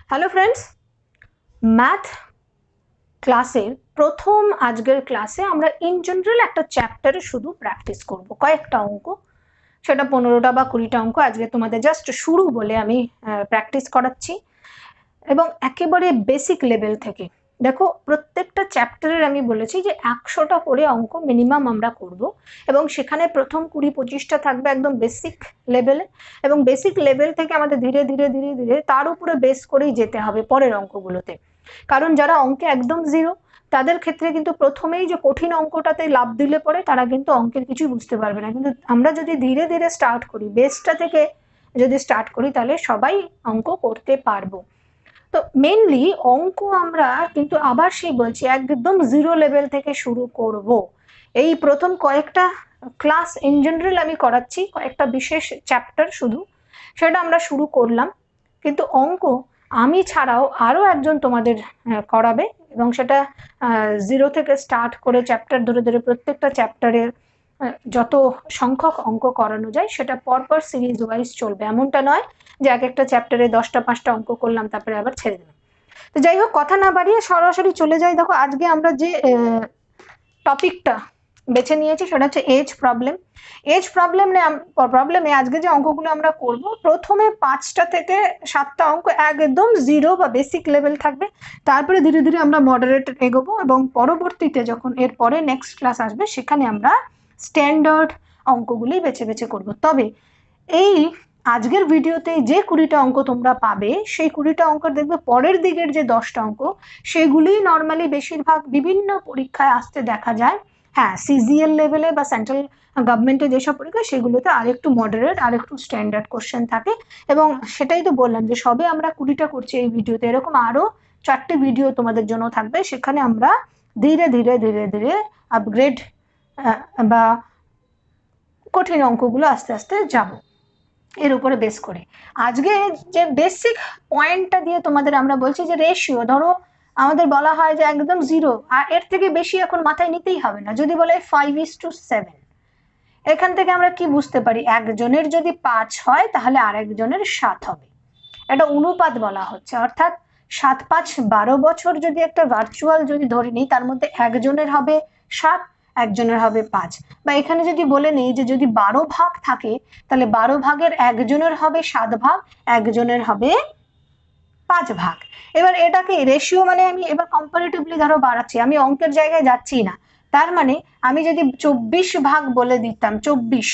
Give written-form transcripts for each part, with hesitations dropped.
Hello friends, math ক্লাসের প্রথম আজকের ক্লাসে আমরা ইন জেনারেল একটা চ্যাপ্টারে শুধু প্র্যাকটিস করব কয়েকটা অঙ্ক, সেটা 15টা বা 20টা অঙ্ক আজকে তোমাদের জাস্ট শুরু বলে আমি প্র্যাকটিস করাচ্ছি এবং একেবারে বেসিক লেভেল থেকে। দেখো, প্রত্যেকটা চ্যাপ্টারের আমি বলেছি যে 100টা করে অঙ্ক মিনিমাম আমরা করব এবং সেখানে প্রথম 20-25টা থাকবে একদম বেসিক লেভেলে এবং বেসিক লেভেল থেকে আমাদের ধীরে ধীরে ধীরে ধীরে তার উপরে বেস করেই যেতে হবে পরের অঙ্কগুলোতে। কারণ যারা অঙ্কে একদম জিরো তাদের ক্ষেত্রে কিন্তু প্রথমেই যে কঠিন অঙ্কটাতে লাভ দিলে পরে তারা কিন্তু অঙ্কের কিছুই বুঝতে পারবে না, কিন্তু আমরা যদি ধীরে ধীরে স্টার্ট করি, বেসটা থেকে যদি স্টার্ট করি, তাহলে সবাই অঙ্ক করতে পারবো। তো মেনলি অঙ্ক আমরা কিন্তু আবার সেই বলছি একদম জিরো লেভেল থেকে শুরু করব। এই প্রথম কয়েকটা ক্লাস ইন জেনারেল আমি করাচ্ছি, কয়েকটা বিশেষ চ্যাপ্টার শুধু সেটা আমরা শুরু করলাম, কিন্তু অঙ্ক আমি ছাড়াও আরও একজন তোমাদের করাবে এবং সেটা জিরো থেকে স্টার্ট করে চ্যাপ্টার ধরে ধরে প্রত্যেকটা চ্যাপ্টারের যত সংখ্যক অঙ্ক করানো যায় সেটা পরপর সিরিজ ওয়াইজ চলবে। এমনটা নয় যে এক একটা চ্যাপ্টারে 10টা 5টা অঙ্ক করলাম তারপরে আবার ছেড়ে দিলাম। তো যাই হোক, কথা না বাড়িয়ে সরাসরি চলে যাই। দেখো, আজকে আমরা যে টপিকটা বেছে নিয়েছি সেটা হচ্ছে এজ প্রবলেম। এজ প্রবলেমে আজকে যে অঙ্কগুলো আমরা করব, প্রথমে 5টা থেকে 7টা অঙ্ক একদম জিরো বা বেসিক লেভেল থাকবে, তারপরে ধীরে ধীরে আমরা মডারেট এগোবো এবং পরবর্তীতে যখন এর পরে নেক্সট ক্লাস আসবে সেখানে আমরা স্ট্যান্ডার্ড অঙ্কগুলি বেছে বেছে করব। তবে এই আজকের ভিডিওতে যে 20টা অঙ্ক তোমরা পাবে, সেই 20টা অঙ্ক দেখবে পরের দিকের যে 10টা অঙ্ক সেগুলি নর্মালি বেশিরভাগ বিভিন্ন পরীক্ষায় আসতে দেখা যায়। হ্যাঁ, সিজিএল লেভেলে বা সেন্ট্রাল গভর্নমেন্টের যেসব পরীক্ষা সেগুলোতে আরেকটু মডারেট আরেকটু স্ট্যান্ডার্ড কোশ্চেন থাকে এবং সেটাই তো বললাম যে সবে আমরা 20টা করছি এই ভিডিওতে, এরকম আরও 4টে ভিডিও তোমাদের জন্য থাকবে, সেখানে আমরা ধীরে ধীরে ধীরে ধীরে আপগ্রেড বা কঠিন অঙ্কগুলো আস্তে আস্তে যাব এর উপরে বেস করে। আজকে যে বেসিক পয়েন্টটা দিয়ে তোমাদের আমরা বলছি যে রেশিও, ধরো আমাদের বলা হয় যে একদম জিরো আর এর থেকে বেশি এখন মাথায় নিতেই হবে না। যদি বলে 5:7, এখান থেকে আমরা কি বুঝতে পারি? একজনের যদি 5 হয় তাহলে আরেকজনের 7 হবে। এটা অনুপাত বলা হচ্ছে, অর্থাৎ 7 5 12 বছর যদি একটা ভার্চুয়াল যদি ধরে নিই, তার মধ্যে একজনের হবে 7, একজনের হবে 5। বা এখানে যদি বলে নেই যে যদি 12 ভাগ থাকে তাহলে 12 ভাগের একজনের হবে 7 ভাগ, একজনের হবে 5 ভাগ। এবার এটাকে রেশিও মানে আমি এবার কম্পারেটিভলি ধরো বাড়াচ্ছি, আমি অঙ্কের জায়গায় যাচ্ছি না। তার মানে আমি যদি 24 ভাগ বলে দিতাম, 24,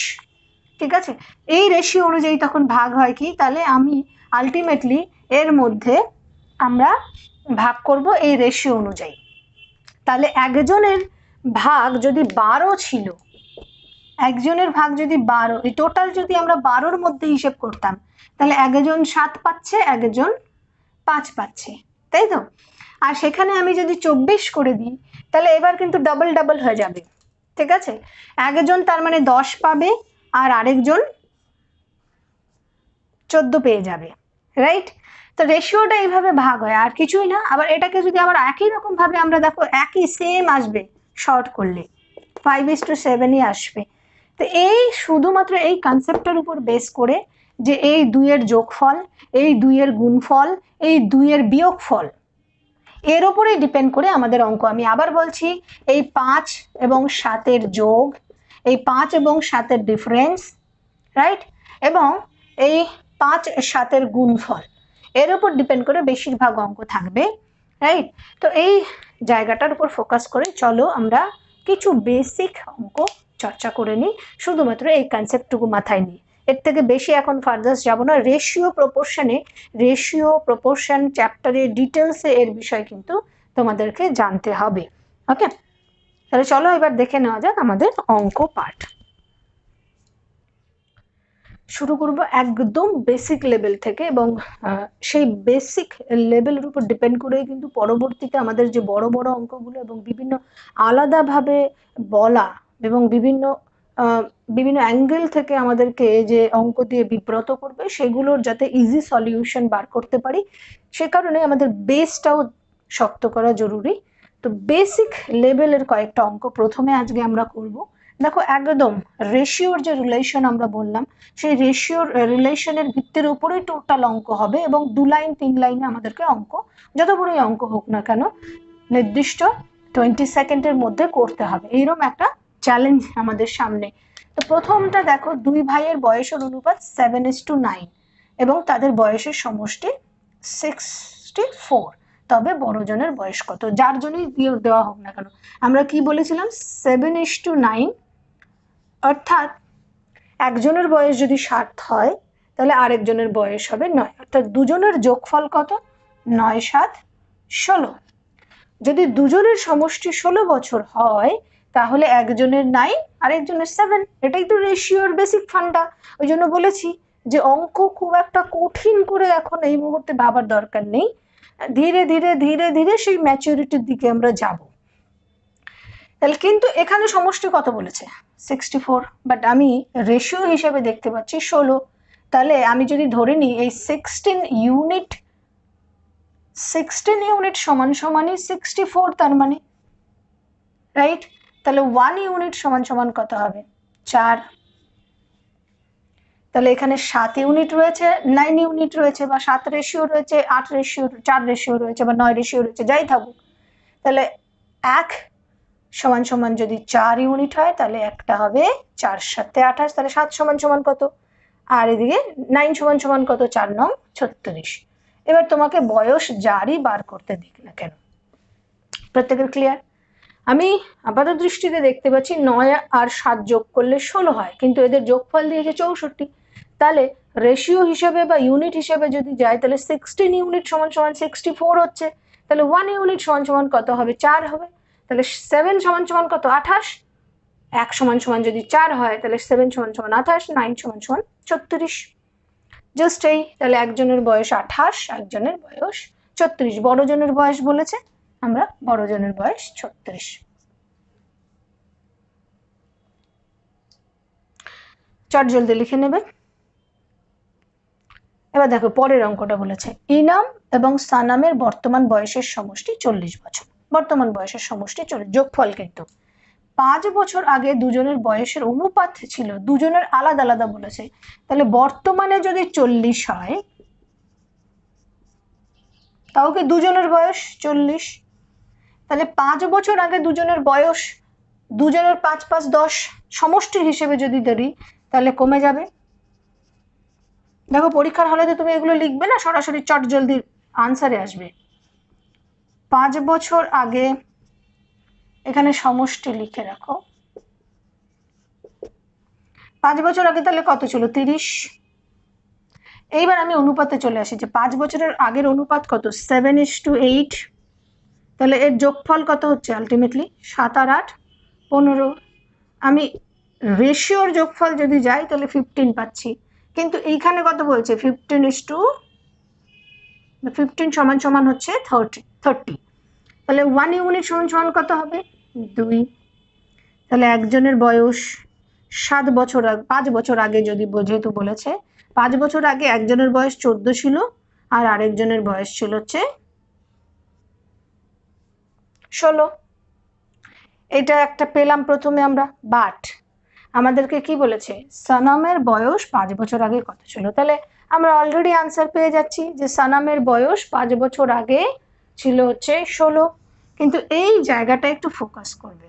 ঠিক আছে, এই রেশিও অনুযায়ী তখন ভাগ হয় কি, তাহলে আমি আলটিমেটলি এর মধ্যে আমরা ভাগ করব এই রেশিও অনুযায়ী। তাহলে একজনের ভাগ যদি 12 ছিল, একজনের ভাগ যদি 12, এই টোটাল যদি আমরা 12-র মধ্যে হিসেব করতাম তাহলে একজন 7 পাচ্ছে, একজন 5 পাচ্ছে, তাই তো? আর সেখানে আমি যদি 24 করে দিই তাহলে এবার কিন্তু ডাবল ডাবল হয়ে যাবে, ঠিক আছে? একজন তার মানে 10 পাবে আর আরেকজন 14 পেয়ে যাবে, রাইট? তো রেশিওটা এইভাবে ভাগ হয়, আর কিছুই না। আবার এটাকে যদি আবার একই রকম ভাবে আমরা দেখো, একই সেম আসবে, শর্ট করলে 5:7ই আসবে। তো এই শুধুমাত্র এই কনসেপ্টের উপর বেস করে যে এই 2-এর যোগফল, এই 2-এর গুণফল, এই 2-এর বিয়োগফল, এর উপরেই ডিপেন্ড করে আমাদের অঙ্ক। আমি আবার বলছি, এই 5 এবং 7-এর যোগ, এই 5 এবং 7-এর ডিফারেন্স, রাইট, এবং এই 5-7-এর গুণফল, এর উপর ডিপেন্ড করে বেশিরভাগ অঙ্ক থাকবে, রাইট? তো এই জায়গাটার উপর ফোকাস করে চলো আমরা কিছু বেসিক অঙ্ক চর্চা করে নিই, শুধুমাত্র এই কনসেপ্টটুকু মাথায় নিই। এর থেকে বেশি এখন ফার্দার যাব না। রেশিও প্রপোর্শন চ্যাপ্টারের ডিটেলসে এর বিষয় কিন্তু তোমাদেরকে জানতে হবে। ওকে, তাহলে চলো এবার দেখে নেওয়া যাক আমাদের অঙ্ক পার্ট। শুরু করব একদম বেসিক লেভেল থেকে এবং সেই বেসিক লেভেলের উপর ডিপেন্ড করেই কিন্তু পরবর্তীতে আমাদের যে বড় বড় অঙ্কগুলো এবং বিভিন্ন আলাদাভাবে বলা এবং বিভিন্ন অ্যাঙ্গেল থেকে আমাদেরকে যে অঙ্ক দিয়ে বিব্রত করবে সেগুলোর যাতে ইজি সলিউশন বার করতে পারি, সে কারণে আমাদের বেসটাও শক্ত করা জরুরি। তো বেসিক লেভেলের কয়েকটা অঙ্ক প্রথমে আজকে আমরা করব, দেখো একদম রেশিওর যে রিলেশন আমরা বললাম, সেই রেশিওর রিলেশনের ভিত্তির উপরেই টোটাল অঙ্ক হবে, এবং 2 লাইন 3 লাইনে আমাদেরকে অঙ্ক, যত বড়ই অঙ্ক হোক না কেন, নির্দিষ্ট 20 সেকেন্ডের মধ্যে করতে হবে। এইরকম একটা চ্যালেঞ্জ আমাদের সামনে। তো প্রথমটা দেখো, দুই ভাইয়ের বয়সের অনুপাত 7:9 এবং তাদের বয়সের সমষ্টি 64, তবে বড়জনের বয়স কত? যার জন্যই দেওয়া হোক না কেন, আমরা কি বলেছিলাম? 7:9, অর্থাৎ একজনের বয়স যদি 60 হয় তাহলে আরেকজনের বয়স হবে 9, অর্থাৎ দুজনের যোগফল কত? 9 7 16। যদি দুজনের সমষ্টি 16 বছর হয় তাহলে একজনের 9 আরেকজনের 7। এটাই তো রেশিওর বেসিক ফান্ডা। ওই জন্য বলেছি যে অঙ্ক খুব একটা কঠিন করে এখন এই মুহূর্তে ভাবার দরকার নেই, ধীরে ধীরে ধীরে ধীরে সেই ম্যাচুরিটির দিকে আমরা যাব। তাহলে কিন্তু এখানে সমষ্টি কত বলেছে? 64, বাট আমি রেশিও হিসেবে দেখতে পাচ্ছি 16। তাহলে আমি যদি ধরে নিই এই 16 ইউনিট সমান সমানই 64, তার মানে রাইট। তাহলে 1 ইউনিট সমান সমান কত হবে? 4। তাহলে এখানে 7 ইউনিট রয়েছে, 9 ইউনিট রয়েছে, বা 7 রেশিও রয়েছে, 8 রেশিও, 4 রেশিও রয়েছে, বা 9 রেশিও রয়েছে, যাই থাকুক। তাহলে 1 সমান সমান যদি 4 ইউনিট হয় তাহলে একটা হবে 4 7 28, তাহলে 7 সমান সমান কত? আর এদিকে 9 সমান সমান কত? 4 9 36। এবার তোমাকে বয়স যারই বার করতে দিক না কেন, প্রত্যেকের ক্লিয়ার? আমি আপাতত দৃষ্টিতে দেখতে পাচ্ছি 9 আর 7 যোগ করলে 16 হয়, কিন্তু এদের যোগফল দিয়েছে 64। তাহলে রেশিও হিসেবে বা ইউনিট হিসেবে যদি যায় তাহলে 16 ইউনিট সমান সমান 64 হচ্ছে। তাহলে 1 ইউনিট সমান সমান কত হবে? 4 হবে। তাহলে 7 সমান সমান কত? 28। 1 সমান সমান যদি 4 হয় তাহলে 7 সমান সমান 28, 9 সমান সমান 36। জাস্ট এই। তাহলে একজনের বয়স 28, একজনের বয়স 36। বড়জনের বয়স বলেছে, আমরা বড়জনের বয়স 36। চট জলদি লিখে নেবে। এবার দেখো পরের অঙ্কটা বলেছে, ইনাম এবং সানামের বর্তমান বয়সের সমষ্টি 40 বছর। বর্তমান বয়সের সমষ্টি 40, যোগফল কিন্তু 5 বছর আগে দুজনের বয়সের অনুপাত ছিল, দুজনের আলাদা আলাদা বলেছে। তাহলে বর্তমানে যদি 40 হয় তাও কি দুজনের বয়স 40? তাহলে 5 বছর আগে দুজনের বয়স, দুজনের 5 5 10 সমষ্টি হিসেবে যদি ধরি তাহলে কমে যাবে। দেখো পরীক্ষার হলে তো তুমি এগুলো লিখবে না, সরাসরি চট জলদি আনসারে আসবে। 5 বছর আগে, এখানে সমষ্টি লিখে রাখো। 5 বছর আগে তাহলে কত ছিল? 30। এইবার আমি অনুপাতে চলে আসি যে 5 বছরের আগের অনুপাত কত? 7:8। তাহলে এর যোগফল কত হচ্ছে আলটিমেটলি? 7 আর 8 15। আমি রেশিওর যোগফল যদি যাই তাহলে 15 পাচ্ছি, কিন্তু এইখানে কত বলছে? 15 সমান সমান হচ্ছে 30। তাহলে 1 ইউনিট সমান সমান কত হবে? 2। তাহলে একজনের বয়স 7 বছর, 5 বছর আগে যদি যেহেতু বলেছে, 5 বছর আগে একজনের বয়স 14 ছিল আর আরেকজনের বয়স ছিল হচ্ছে 16। এটা একটা পেলাম প্রথমে আমরা, বাট আমাদেরকে কি বলেছে? সানামের বয়স 5 বছর আগে কত ছিল। তাহলে আমরা অলরেডি আনসার পেয়ে যাচ্ছি যে সানামের বয়স 5 বছর আগে ছিল হচ্ছে 16। কিন্তু এই জায়গাটা একটু ফোকাস করবে,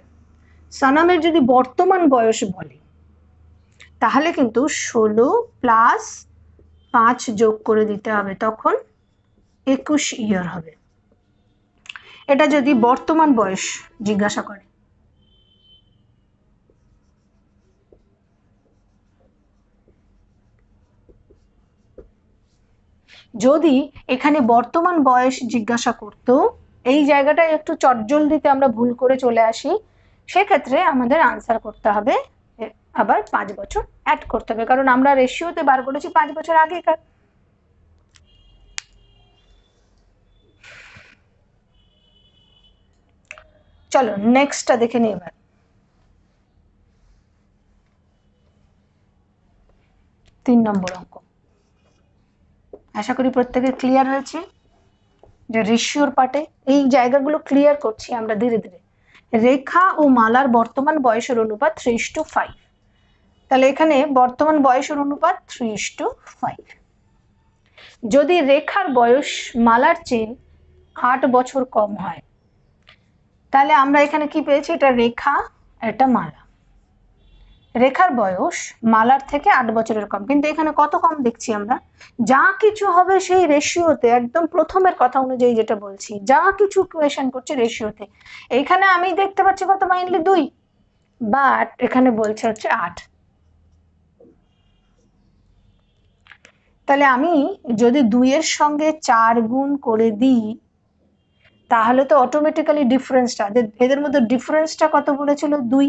সানামের যদি বর্তমান বয়স বলে তাহলে কিন্তু 16 প্লাস 5 যোগ করে দিতে হবে, তখন 21 ইয়ার হবে। এটা যদি বর্তমান বয়স জিজ্ঞাসা করে। যদি এখানে বর্তমান বয়স জিজ্ঞাসা করতো, এই জায়গাটায় একটু চটজলদিতে আমরা ভুল করে চলে আসি, সেক্ষেত্রে আমাদের আনসার করতে হবে আবার 5 বছর অ্যাড করতে হবে, কারণ আমরা রেশিওতে বার করেছি 5 বছর আগেকার। চলো নেক্সটটা দেখে নিই এবার। 3 নম্বর অঙ্ক। আশা করি প্রত্যেকের ক্লিয়ার হয়েছে যে রেশিওর পার্টে এই জায়গাগুলো ক্লিয়ার করছি আমরা ধীরে ধীরে। রেখা ও মালার বর্তমান বয়সের অনুপাত 3:5। তাহলে এখানে বর্তমান বয়সের অনুপাত 3:5। যদি রেখার বয়স মালার চেয়ে 8 বছর কম হয়, তাহলে আমরা এখানে কি পেয়েছি? এটা রেখা, এটা মালা। রেখার বয়স মালার থেকে 8 বছরের কম, কিন্তু এখানে কত কম দেখছি আমরা? যা কিছু হবে সেই রেশিওতে, একদম প্রথমের কথা অনুযায়ী যেটা বলছি, যা কিছু কোয়েশন করছে রেশিওতে। এইখানে আমি দেখতে পাচ্ছি কত? মাইনলি 2, বাট এখানে বলছে হচ্ছে 8। তাহলে আমি যদি 2 এর সঙ্গে 4 গুণ করে দিই, তাহলে তো অটোমেটিক্যালি ডিফারেন্সটা, এদের মধ্যে ডিফারেন্সটা কত বলেছিল? 2,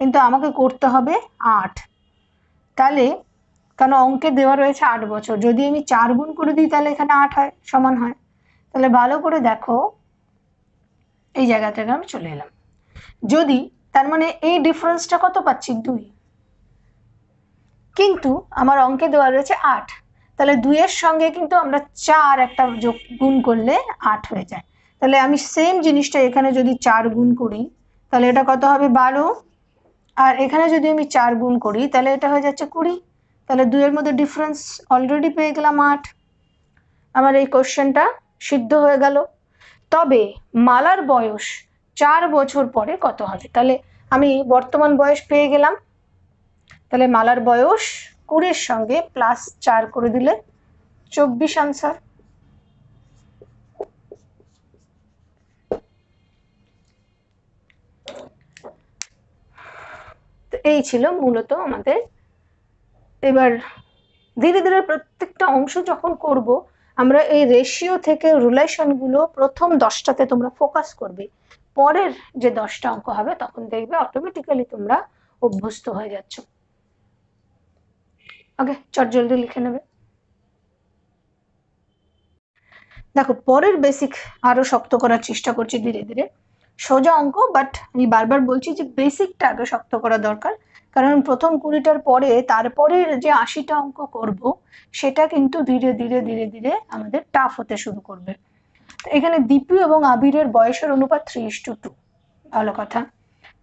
কিন্তু আমাকে করতে হবে 8। তাহলে কারণ অঙ্কে দেওয়া রয়েছে 8 বছর, যদি আমি 4 গুণ করে দিই তাহলে এখানে 8 হয়, সমান হয়। তাহলে ভালো করে দেখো, এই জায়গা থেকে আমি চলে এলাম। যদি তার মানে এই ডিফারেন্সটা কত পাচ্ছি? 2, কিন্তু আমার অঙ্কে দেওয়া রয়েছে 8। তাহলে 2 এর সঙ্গে কিন্তু আমরা 4 একটা যোগ গুণ করলে 8 হয়ে যায়। তাহলে আমি সেম জিনিসটা এখানে যদি 4 গুণ করি, তাহলে এটা কত হবে? 12। আর এখানে যদি আমি 4 গুণ করি তাহলে এটা হয়ে যাচ্ছে 20। তাহলে 2 এর মধ্যে ডিফারেন্স অলরেডি পেয়ে গেলাম 8। আমার এই কোশ্চেনটা সিদ্ধ হয়ে গেল। তবে মালার বয়স 4 বছর পরে কত হবে? তাহলে আমি বর্তমান বয়স পেয়ে গেলাম। তাহলে মালার বয়স 20 সঙ্গে +4 করে দিলে 24 আনসার। তো এই ছিল মূলত আমাদের। এবার ধীরে ধীরে প্রত্যেকটা অংশ যখন করব, আমরা এই রেশিও থেকে রিলেশনগুলো প্রথম 10টাতে তোমরা ফোকাস করবে। পরের যে 10টা অঙ্ক হবে তখন দেখবে অটোমেটিক্যালি তোমরা অভ্যস্ত হয়ে যাচ্ছ। ওকে, চট জলদি লিখে নেবে। দেখো, পরের বেসিক আরো শক্ত করার চেষ্টা করছি ধীরে ধীরে। সোজা অঙ্ক, বাট আমি বারবার বলছি যে বেসিকটা আগে শক্ত করা দরকার, কারণ প্রথম 20টার পরে তারপরের যে 80টা অঙ্ক করব সেটা কিন্তু ধীরে ধীরে ধীরে ধীরে আমাদের টাফ হতে শুরু করবে। এখানে দীপু এবং আবিরের বয়সের অনুপাত 3:2। ভালো কথা,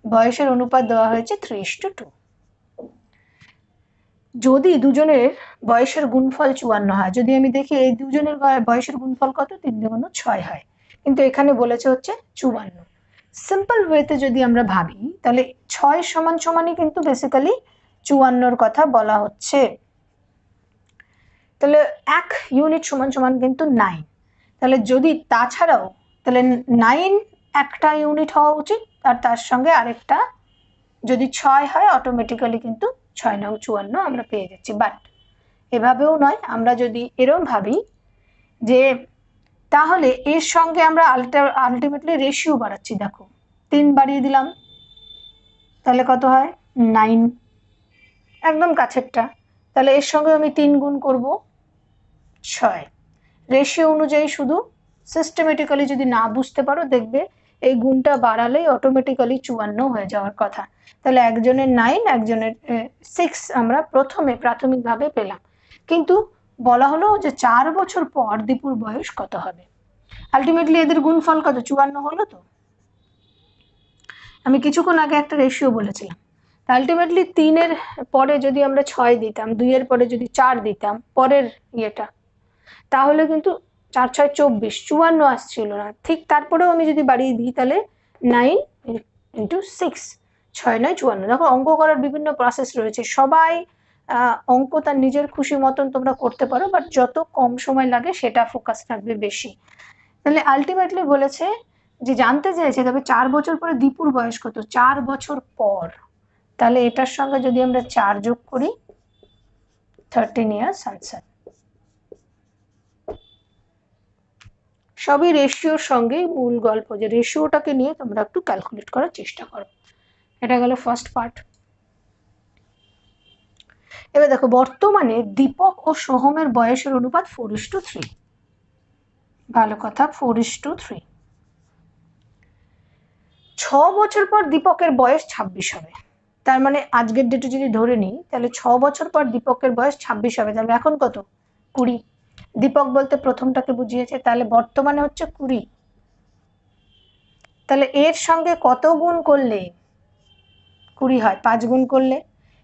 বয়সের অনুপাত দেওয়া হয়েছে 3:2। যদি দুজনের বয়সের গুণফল 54 হয়, যদি আমি দেখি এই দুজনের বয়সের গুণফল কত? 3 × 6 হয়, কিন্তু এখানে বলেছে হচ্ছে 54। সিম্পল ওয়েতে যদি আমরা ভাবি তাহলে 6 সমান সমানই কিন্তু বেসিক্যালি 54-র কথা বলা হচ্ছে। তাহলে 1 ইউনিট সমান সমান কিন্তু 9। তাহলে যদি তাছাড়াও, তাহলে 9 একটা ইউনিট হওয়া উচিত, আর তার সঙ্গে আরেকটা যদি 6 হয় অটোমেটিক্যালি কিন্তু 6 9 54 আমরা পেয়ে যাচ্ছি। বাট এভাবেও নয়, আমরা যদি এরকম ভাবি যে তাহলে এর সঙ্গে আমরা আলটিমেটলি রেশিও বাড়াচ্ছি। দেখো, 3 বাড়িয়ে দিলাম, তাহলে কত হয়? 9, একদম কাছেরটা। তাহলে এর সঙ্গে আমি 3 গুণ করব, 6। রেশিও অনুযায়ী শুধু সিস্টেমেটিক্যালি যদি না বুঝতে পারো, দেখবে এই গুণটা বাড়ালেই অটোমেটিক্যালি 54 হয়ে যাওয়ার কথা। তাহলে একজনের 9, একজনের 6 আমরা প্রথমে প্রাথমিকভাবে পেলাম, কিন্তু বলা হলো যে 4 বছর পর দীপুর বয়স কত হবে। আলটিমেটলি এদের গুণফল কত? 54 হলো। তো আমি কিছুক্ষণ আগে একটা রেশিও বলেছিলাম, আলটিমেটলি 3-এর পরে যদি আমরা 6 দিতাম, 2-এর পরে যদি 4 দিতাম পরের ইয়েটা, তাহলে কিন্তু 4 6 24, 54 আসছিল না। ঠিক তারপরেও আমি যদি বাড়িয়ে দিই তাহলে 9 × 6, 6 9 54। দেখো, অঙ্ক করার বিভিন্ন প্রসেস রয়েছে, সবাই অঙ্ক তার নিজের খুশি মতন তোমরা করতে পারো, বাট যত কম সময় লাগে সেটা ফোকাস থাকবে বেশি। তাহলে আলটিমেটলি বলেছে যে জানতে চেয়েছে তবে 4 বছর পরে দীপুর বয়স কত? 4 বছর পর। তাহলে এটার সঙ্গে যদি আমরা 4 যোগ করি, 13 ইয়ার্স আনসার। সবই রেশিওর সঙ্গে মূল গল্প, যে রেশিওটাকে নিয়ে তোমরা একটু ক্যালকুলেট করার চেষ্টা করো। এটা গেল ফার্স্ট পার্ট। এবার দেখো, বর্তমানে দীপক ও সোহমের বয়সের অনুপাত 4:3। ভালো কথা, 4:3। 6 বছর পর দীপকের বয়স 26 হবে। তার মানে আজকের ডেটে যদি ধরে নিই তাহলে 6 বছর পর দীপকের বয়স 26 হবে। তাহলে এখন কত? 20। দীপক বলতে প্রথমটাকে বুঝিয়েছে, তাহলে বর্তমানে হচ্ছে 20। তাহলে এর সঙ্গে কত গুণ করলে 20 হয়? 5 গুণ করলে।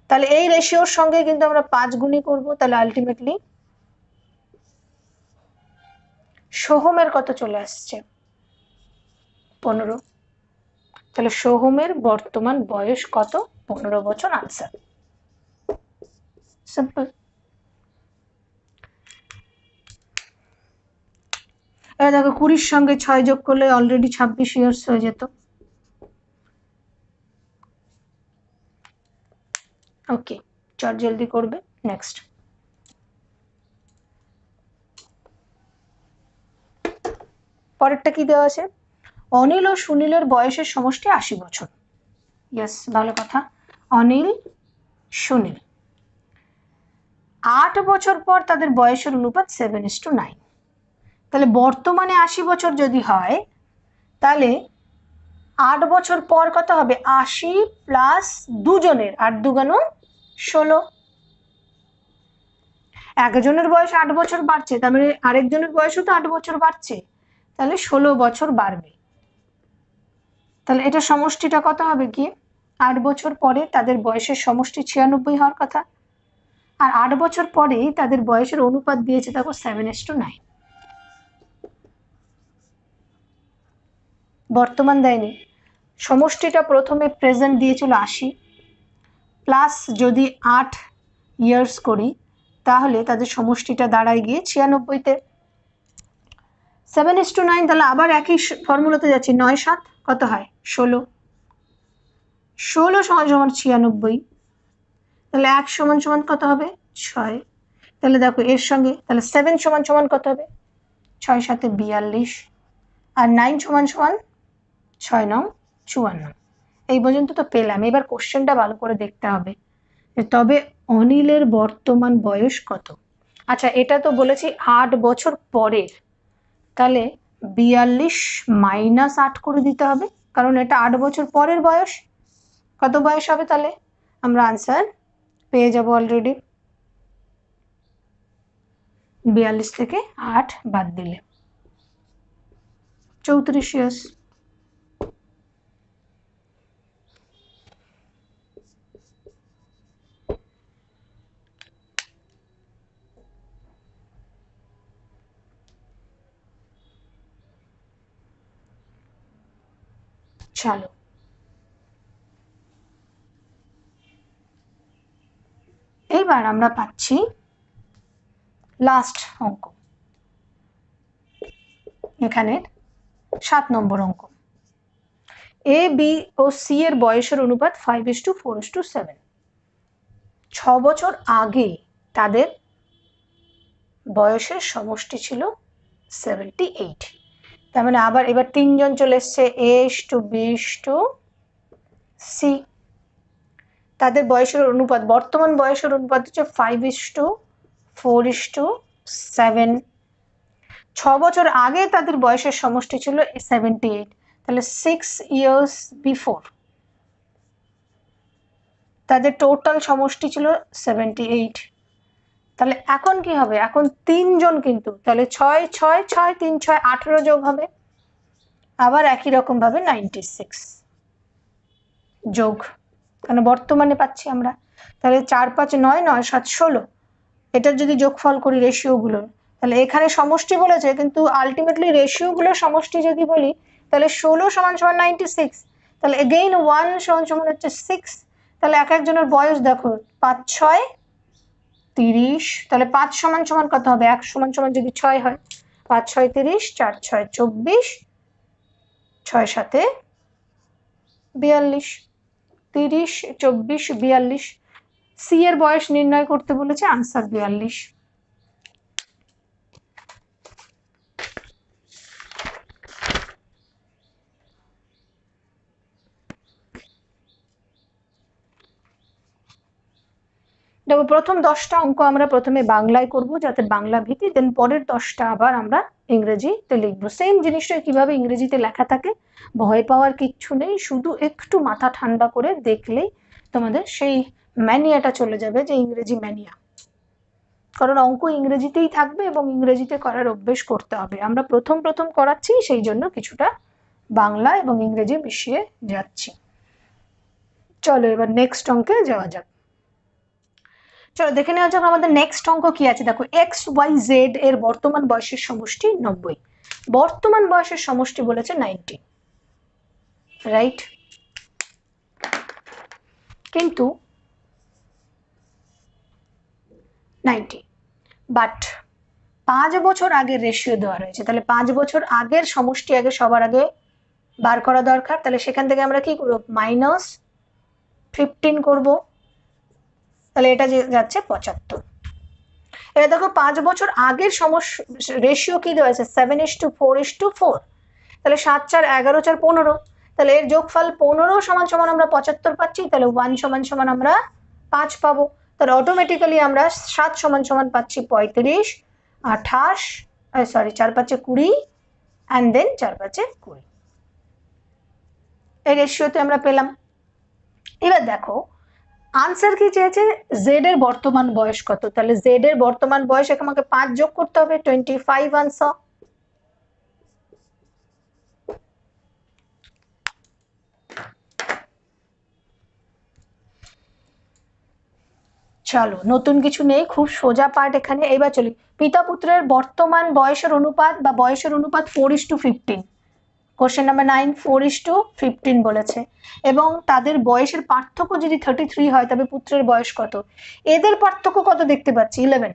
তাহলে এই রেশিওর সঙ্গে কিন্তু আমরা 5 গুণই করবো, তাহলে আলটিমেটলি সোহমের কত চলে আসছে? 15। তাহলে সোহমের বর্তমান বয়স কত? 15 বছর। Answer simple. এবার দেখো 20 সঙ্গে 6 যোগ করলে অলরেডি 26 ইয়ার্স হয়ে যেত। ওকে, চট জলদি করবে। নেক্সট, পরেরটা কি দেওয়া আছে? অনিল ও সুনীলের বয়সের সমষ্টি 80 বছর। ইয়েস, ভালো কথা। অনিল, সুনীল 8 বছর পর তাদের বয়সের অনুপাত 7:9। তাহলে বর্তমানে 80 বছর যদি হয়, তাহলে 8 বছর পর কত হবে? 80 প্লাস দুজনের, 8 দুগুণ 16। একজনের বয়স 8 বছর বাড়ছে, তার মানে আরেকজনের বয়সও তো 8 বছর বাড়ছে, তাহলে 16 বছর বাড়বে। তাহলে এটা সমষ্টিটা কত হবে? কি 8 বছর পরে তাদের বয়সের সমষ্টি 96 হওয়ার কথা, আর 8 বছর পরেই তাদের বয়সের অনুপাত দিয়েছে দেখো 7:9। বর্তমান দেয়নি, সমষ্টিটা প্রথমে প্রেজেন্ট দিয়েছিল 80, প্লাস যদি 8 ইয়ার্স করি তাহলে তাদের সমষ্টিটা দাঁড়ায় গিয়ে 96-তে। 7:9, তাহলে আবার একই ফর্মুলাতে যাচ্ছি। 9 7 কত হয়? 16। 16 সমান সমান 96, তাহলে 1 সমান সমান কত হবে? 6। তাহলে দেখো এর সঙ্গে তাহলে 7 সমান সমান কত হবে? 6 7 42, আর 9 সমান সমান 6 9 54। এই পর্যন্ত তো পেলাম। এবার কোশ্চেনটা ভালো করে দেখতে হবে, তবে অনিলের বর্তমান বয়স কত? আচ্ছা, এটা তো বলেছি 8 বছর পরের, তাহলে 42 মাইনাস 8 করে দিতে হবে, কারণ এটা 8 বছর পরের বয়স। কত বয়স হবে? তাহলে আমরা আনসার পেয়ে যাব অলরেডি। 42 থেকে 8 বাদ দিলে 34 ইয়ার্স। চলো, এবার আমরা পাচ্ছি লাস্ট অঙ্ক, এখানে 7 নম্বর অঙ্ক। এ বি ও সি এর বয়সের অনুপাত 5:4:7। 6 বছর আগে তাদের বয়সের সমষ্টি ছিল 78। তার মানে আবার এবার 3 জন চলে এসছে, A:B:C। তাদের বয়সের অনুপাত, বর্তমান বয়সের অনুপাত হচ্ছে 5:4:7। 6 বছর আগে তাদের বয়সের সমষ্টি ছিল 78, তাহলে 6 ইয়ার্স বিফোর তাদের টোটাল সমষ্টি ছিল 78। তাহলে এখন কি হবে? এখন 3 জন কিন্তু, তাহলে 6 6 6 3 6 18 যোগ হবে, আবার একই রকম ভাবে 96 যোগ, কারণ বর্তমানে পাচ্ছি আমরা। তাহলে 4 5 9 9 7 16, এটার যদি যোগফল করি রেশিওগুলো, তাহলে এখানে সমষ্টি বলেছে কিন্তু আলটিমেটলি রেশিওগুলোর সমষ্টি যদি বলি, তাহলে 16 সমান সমান 96, তাহলে এগেইন 1 সমান সমান হচ্ছে 6। তাহলে এক একজনের বয়স দেখো 5 6 30, তাহলে 5 সমান সমান কত হবে? 1 সমান সমান যদি 6 হয়, 5 6 30, 4 6 24, 6 7 42, 30 24 42। সি এর বয়স নির্ণয় করতে বলেছে, আনসার 42। দেখো প্রথম 10টা অঙ্ক আমরা প্রথমে বাংলায় করব, যাতে বাংলা ভীতি, দেন পরের 10টা আবার আমরা ইংরেজিতে লিখবো। সেম জিনিসটা কিভাবে ইংরেজিতে লেখা থাকে, ভয় পাওয়ার কিচ্ছু নেই, শুধু একটু মাথা ঠান্ডা করে দেখলেই তোমাদের সেই ম্যানিয়াটা চলে যাবে, যে ইংরেজি ম্যানিয়া। কারণ অঙ্ক ইংরেজিতেই থাকবে এবং ইংরেজিতে করার অভ্যেস করতে হবে। আমরা প্রথম প্রথম করাচ্ছি, সেই জন্য কিছুটা বাংলা এবং ইংরেজি মিশিয়ে যাচ্ছি। চলো এবার নেক্সট অঙ্কে যাওয়া যাক। চলো দেখে নেওয়া যাক আমাদের নেক্সট অঙ্ক কি আছে। দেখো এক্স ওয়াই জেড এর বর্তমান বয়সের সমষ্টি 90। বর্তমান বয়সের সমষ্টি বলেছে 90, রাইট? কিন্তু 90 বাট 5 বছর আগের রেশিও দেওয়া রয়েছে, তাহলে 5 বছর আগের সমষ্টি আগে সবার আগে বার করা দরকার। তাহলে সেখান থেকে আমরা কি করব, -15 করব, তাহলে এটা যাচ্ছে 75। এবার দেখো 5 বছর আগের রেশিও কি দেওয়া আছে, 7:4:4, তাহলে 7 4 11 4 15, তাহলে এর যোগফল 15 সমান সমান আমরা 75 পাচ্ছি, তাহলে 1 সমান সমান আমরা 5 পাবো। তাহলে অটোমেটিক্যালি আমরা 7 সমান সমান পাচ্ছি 35, 28 সরি 4 5 20 অ্যান্ড দেন 4 5 20, এই রেশিওতে আমরা পেলাম। এবার দেখো আনসার কি চেয়েছে, জেড এর বর্তমান বয়স কত, তাহলে জেড এর বর্তমান বয়স আমাকে 5 যোগ করতে হবে, 25 আনসার। চলো নতুন কিছু নেই, খুব সোজা পার্ট এখানে। এবার চলি পিতা পুত্রের বর্তমান বয়সের অনুপাত বা বয়সের অনুপাত 4:15। কোশ্চেন নাম্বার 9 4:15 বলেছে, এবং তাদের বয়সের পার্থক্য যদি 33 হয় তবে পুত্রের বয়স কত। এদের পার্থক্য কত দেখতে পাচ্ছি 11,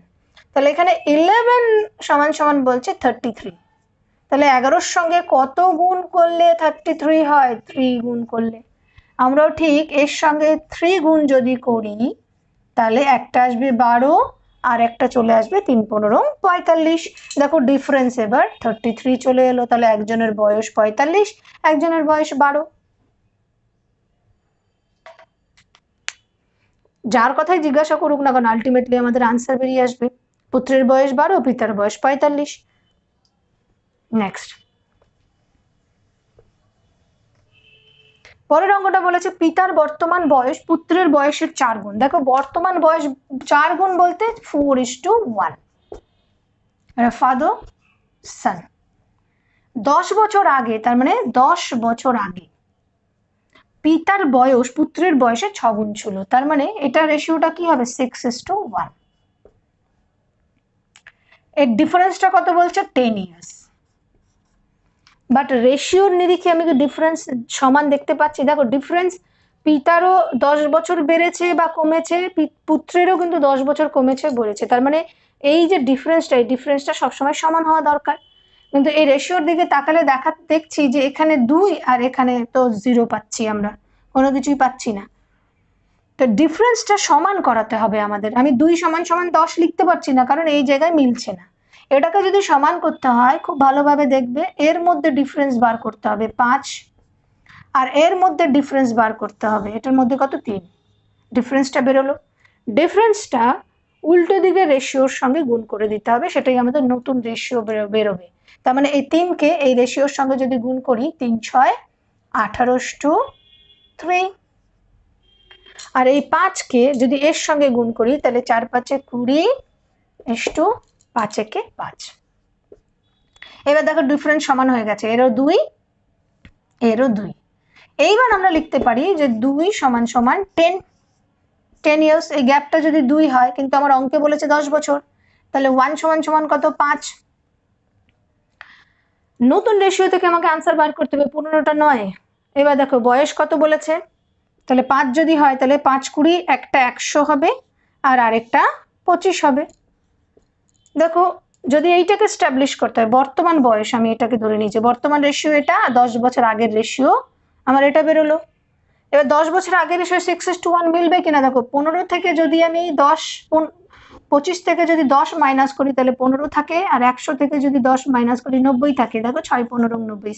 তাহলে এখানে 11 সমান সমান বলছে 33, তাহলে 11-র সঙ্গে কত গুণ করলে 33 হয়, 3 গুণ করলে। আমরাও ঠিক এর সঙ্গে 3 গুণ যদি করি তাহলে একটা আসবে 12 আর একটা চলে আসবে 3 15 45। দেখো ডিফারেন্স এবার 33 চলে এলো, তাহলে একজনের বয়স 45, একজনের বয়স 12। যার কথাই জিজ্ঞাসা করুক না কারণ আলটিমেটলি আমাদের আনসার বেরিয়ে আসবে, পুত্রের বয়স 12, পিতার বয়স 45। নেক্সট পরের অঙ্কটা বলেছে পিতার বর্তমান বয়স পুত্রের বয়সের 4 গুণ। দেখো বর্তমান বয়স 4 গুণ বলতে 4:1, ফাদার সান। 10 বছর আগে, তার মানে 10 বছর আগে পিতার বয়স পুত্রের বয়সে 6 গুণ ছিল, তার মানে এটা রেশিওটা কি হবে 6:1। এর ডিফারেন্সটা কত বলছে 10 ইয়ার্স, বাট রেশিওর নিরিখে আমি কি ডিফারেন্স সমান দেখতে পাচ্ছি। দেখো ডিফারেন্স পিতারও 10 বছর বেড়েছে বা কমেছে, পুত্রেরও কিন্তু 10 বছর কমেছে বেড়েছে, তার মানে এই যে ডিফারেন্সটা, এই ডিফারেন্সটা সবসময় সমান হওয়া দরকার। কিন্তু এই রেশিওর দিকে তাকালে দেখছি যে এখানে 2 আর এখানে তো 0 পাচ্ছি, আমরা কোনো কিছুই পাচ্ছি না। তো ডিফারেন্সটা সমান করাতে হবে আমাদের। আমি 2 সমান সমান 10 লিখতে পারছি না কারণ এই জায়গায় মিলছে না। এটাকে যদি সমান করতে হয় খুব ভালোভাবে দেখবে, এর মধ্যে ডিফারেন্স বার করতে হবে 5 আর এর মধ্যে ডিফারেন্স বার করতে হবে, এটার মধ্যে কত 3, ডিফারেন্সটা বেরোলো। ডিফারেন্সটা উল্টো দিকে রেশিওর সঙ্গে গুণ করে দিতে হবে, সেটাই আমাদের নতুন রেশিও বেরোবে। তার মানে এই 3কে এই রেশিওর সঙ্গে যদি গুণ করি 3 6 18:3, আর এই 5কে যদি এর সঙ্গে গুণ করি তাহলে 4 5 20:5 5। এবার দেখো ডিফারেন্স সমান হয়ে গেছে, এরও 2 এরও 2। এইবার আমরা লিখতে পারি যে 2 সমান সমান 10 ইয়ার্স। এই গ্যাপটা যদি 2 হয়, কিন্তু আমার অঙ্কে বলেছে 10 বছর, তাহলে 1 সমান সমান কত 5। নতুন রেশিও থেকে আমাকে আনসার বার করতে হবে, 15টা নয়। এবার দেখো বয়স কত বলেছে, তাহলে 5 যদি হয় তাহলে 5 20, একটা 100 হবে আর আরেকটা 25 হবে। দেখো যদি এইটাকে স্টাবলিশ করতে হয় বর্তমান বয়স, আমি এটাকে ধরে নিয়েছি বর্তমান রেশিও, এটা 10 বছর আগের রেশিও আমার এটা বেরোলো। এবার 10 বছর আগের রেশিও 6:1 মিলবে কিনা, দেখো 15 থেকে যদি আমি 25 থেকে যদি 10 মাইনাস করি তাহলে 15 থাকে, আর 100 থেকে যদি 10 মাইনাস করি 90 থাকে। দেখো 6 15 90,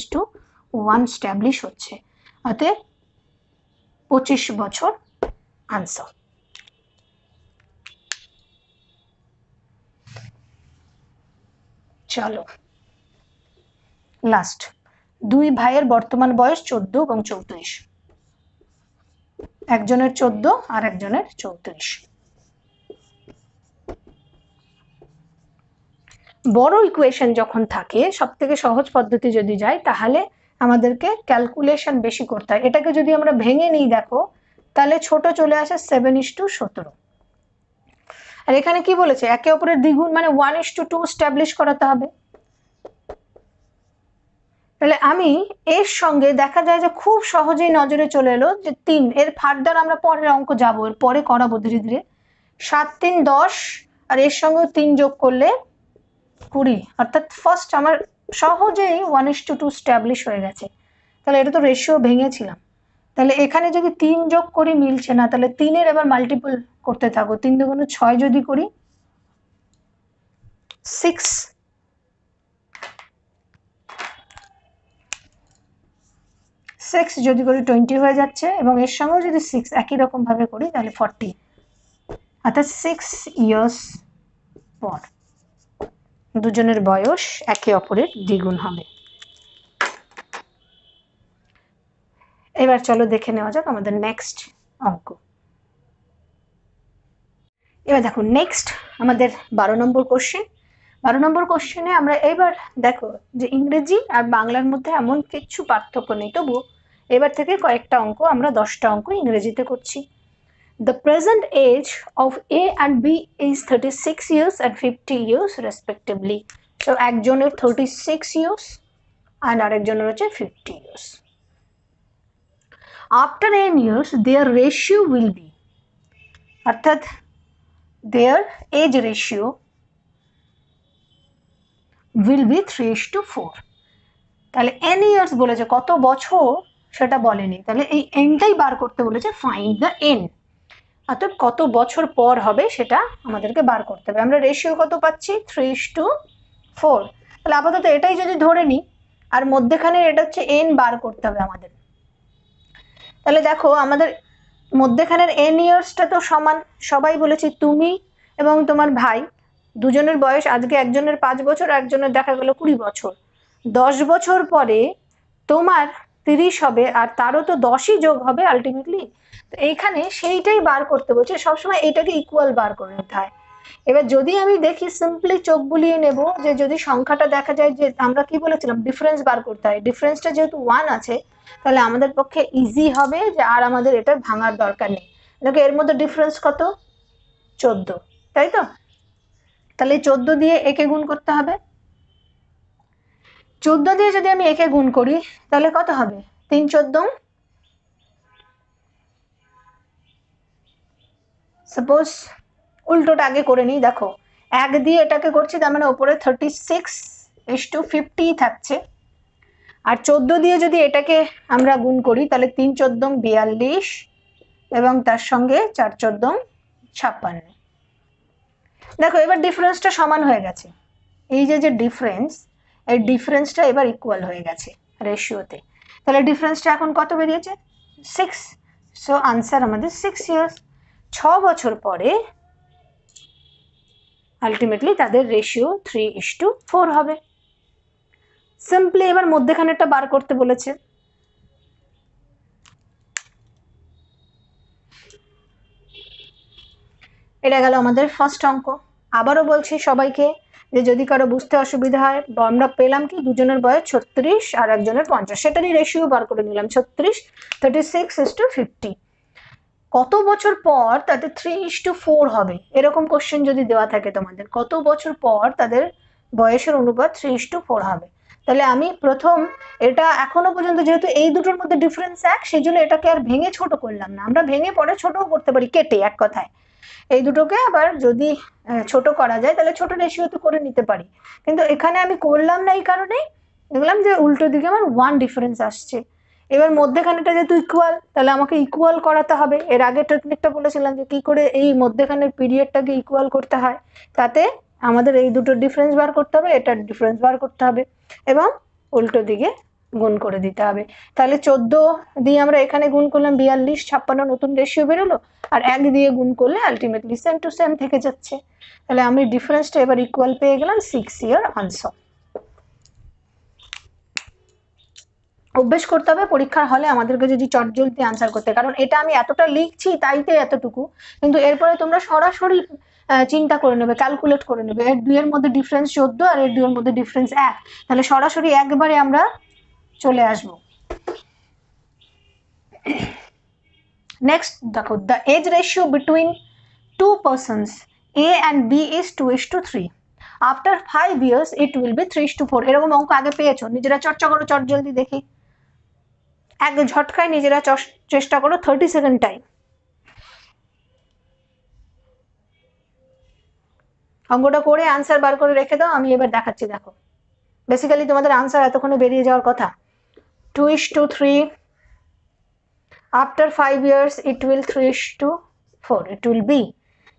6:1 স্টাবলিশ হচ্ছে, অতএব 25 বছর আনসার। চলো লাস্ট, 2 ভাইয়ের বর্তমান বয়স 14 এবং 34, একজনের 14 আর একজনের 34। বড় ইকুয়েশন যখন থাকে সব থেকে সহজ পদ্ধতি যদি যায় তাহলে আমাদেরকে ক্যালকুলেশন বেশি করতে হয়। এটাকে যদি আমরা ভেঙে নিই দেখো, তাহলে ছোট চলে আসে 7:17। আর এখানে কি বলেছে, একে অপরের দ্বিগুণ মানে 1:2 স্ট্যাবলিশ করাতে হবে। তাহলে আমি এর সঙ্গে দেখা যায় যে খুব সহজেই নজরে চলে এলো যে 3, এর ফার্দার আমরা পরের অঙ্ক যাবো, এর পরে করাবো ধীরে ধীরে। 7 3 10, আর এর সঙ্গে 3 যোগ করলে 20, অর্থাৎ ফার্স্ট আমার সহজেই 1:2 স্ট্যাবলিশ হয়ে গেছে। তাহলে এটা তো রেশিও ভেঙেছিলাম। তাহলে এখানে যদি 3 যোগ করি মিলছে না, তাহলে 3-এর এবার মাল্টিপল করতে থাকো। 3 দুগুণ 6 যদি করি 6, 6 যদি করি 20 হয়ে যাচ্ছে, এবং এর সঙ্গেও যদি 6 একই রকম ভাবে করি তাহলে 40, অর্থাৎ 6 ইয়ার্স পর দুজনের বয়স একে অপরের দ্বিগুণ হবে। এবার চলো দেখে নেওয়া যাক আমাদের নেক্সট অঙ্ক। এবার দেখো নেক্সট আমাদের 12 নম্বর কোশ্চেন। 12 নম্বর কোশ্চেনে আমরা এবার দেখো যে ইংরেজি আর বাংলার মধ্যে এমন কিছু পার্থক্য নেই, তবু এবার থেকে কয়েকটা অঙ্ক আমরা 10টা অঙ্ক ইংরেজিতে করছি। The present age of A and B is 36 years and 50 years respectively. So একজনের 36 years and আরেকজনের হচ্ছে 50 years. After n years their ratio will be, অর্থাৎ their age ratio will be 3:4. তাহলে n years বলেছে, কত বছর সেটা বলেনি, তাহলে এই nটাই বার করতে বলেছে, ফাইন্ড দ্য n, অর্থাৎ কত বছর পর হবে সেটা আমাদেরকে বার করতে হবে। আমরা রেশিও কত পাচ্ছি, 3:4। তাহলে আপাতত এটাই যদি ধরে নিই, আর মধ্যেখানে এটা হচ্ছে n বার করতে হবে আমাদের। তাহলে দেখো আমাদের মধ্যেখানের n ইয়ার্সটা তো সমান, সবাই বলেছি তুমি এবং তোমার ভাই দুজনের বয়স, আজকে একজনের 5 বছর, একজনের দেখা গেল 20 বছর। 10 বছর পরে তোমার 30 হবে, আর তারও তো 10ই যোগ হবে আলটিমেটলি। তো এইখানে সেইটাই বার করতে বলছে, সবসময় এইটাকে ইকুয়াল বার করে নিতে হয়। এবার যদি আমি দেখি সিম্পলি চোখ বুলিয়ে নেব, যে যদি সংখ্যাটা দেখা যায় যে আমরা কি বলেছিলাম ডিফারেন্স বার করতে হয়, ডিফারেন্সটা যেহেতু 1 আছে তাহলে আমাদের পক্ষে ইজি হবে, যে আর আমাদের এটার ভাঙার দরকার নেই। দেখো এর মধ্যে ডিফারেন্স কত, 14, তাই তো? তাহলে 14 দিয়ে একে গুণ করতে হবে। 14 দিয়ে যদি আমি একে গুণ করি তাহলে কত হবে, 3 14, সাপোজ উল্টোটা আগে করে নিই। দেখো 1 দিয়ে এটাকে করছি, তার মানে উপরে 36:50 থাকছে, আর 14 দিয়ে যদি এটাকে আমরা গুণ করি তাহলে 3 14 42, এবং তার সঙ্গে 4 14 56। দেখো এবার ডিফারেন্সটা সমান হয়ে গেছে, এই যে যে ডিফারেন্স, এই ডিফারেন্সটা এবার ইকুয়াল হয়ে গেছে রেশিওতে। তাহলে ডিফারেন্সটা এখন কত বেরিয়েছে, 6। সো আনসার আমাদের 6 ইয়ার্স। 6 বছর পরে আলটিমেটলি তাদের রেশিও 3:4 হবে। সিম্পলি এবার মধ্যেখানেরটা বার করতে বলেছে। এটা গেল আমাদের ফার্স্ট অঙ্ক। আবারও বলছি সবাইকে যে যদি কারো বুঝতে অসুবিধা হয়, আমরা পেলাম কি দুজনের বয়স 36 আর একজনের 50, সেটারই রেশিও বার করে নিলাম 36, 36:50। কত বছর পর তাদের 3:4 হবে, এরকম কোশ্চেন যদি দেওয়া থাকে তোমাদের, কত বছর পর তাদের বয়সের অনুপাত 3:4 হবে, তাহলে আমি প্রথম এটা এখনো পর্যন্ত যেহেতু এই দুটোর মধ্যে ডিফারেন্স 1, সেই জন্য এটাকে আর ভেঙে ছোট করলাম না। আমরা ভেঙে পরে ছোটও করতে পারি, কেটে, এক কথায় এই দুটোকে আবার যদি ছোট করা যায় তাহলে ছোট রেশিওতে করে নিতে পারি, কিন্তু এখানে আমি করলাম না। এই কারণেই দেখলাম যে উল্টো দিকে আমার 1 ডিফারেন্স আসছে। এবার মধ্যেখানেটা যেহেতু ইকুয়াল, তাহলে আমাকে ইকুয়াল করাতে হবে। এর আগে টেকনিকটা বলেছিলাম যে কি করে এই মধ্যেখানের পিরিয়ডটাকে ইকুয়াল করতে হয়, তাতে আমাদের এই দুটো ডিফারেন্স বার করতে হবে, এটার ডিফারেন্স বার করতে হবে, এবং উল্টো দিকে গুণ করে দিতে হবে। তাহলে 14 দিয়ে আমরা এখানে গুণ করলাম 42, 56 নতুন রেশিও বেরোলো, আর 1 দিয়ে গুণ করলে আলটিমেটলি সেম টু সেম থেকে যাচ্ছে। তাহলে আমি ডিফারেন্সটা এবার ইকুয়াল পেয়ে গেলাম, 6 ইয়ার আনসার। অভ্যেস করতে হবে পরীক্ষার হলে আমাদেরকে যদি চটজলদি আনসার করতে, কারণ এটা আমি এতটা লিখছি তাইতে এতটুকু, কিন্তু এরপরে তোমরা সরাসরি চিন্তা করে নেবে, ক্যালকুলেট করে নেবে। এর 2 এর মধ্যে ডিফারেন্স 14 আর এর 2 এর মধ্যে ডিফারেন্স 1, তাহলে সরাসরি একবারে আমরা চলে আসবো। নেক্সট দেখো, the age ratio between two persons A and B is 2:3. After 5 years it will be 3:4. এরকম অঙ্ক আগে পেয়েছো, নিজেরা চর্চা করো, চট জলদি দেখি, এক ঝটকায় নিজেরা চেষ্টা করো, 30 সেকেন্ড টাইম। অঙ্কটা করে আনসার বার করে রেখে দাও, আমি এবার দেখাচ্ছি। দেখো বেসিক্যালি তোমাদের আনসার এতক্ষণে বেরিয়ে যাওয়ার কথা। 2:3, after 5 years it will 3:4, it will be,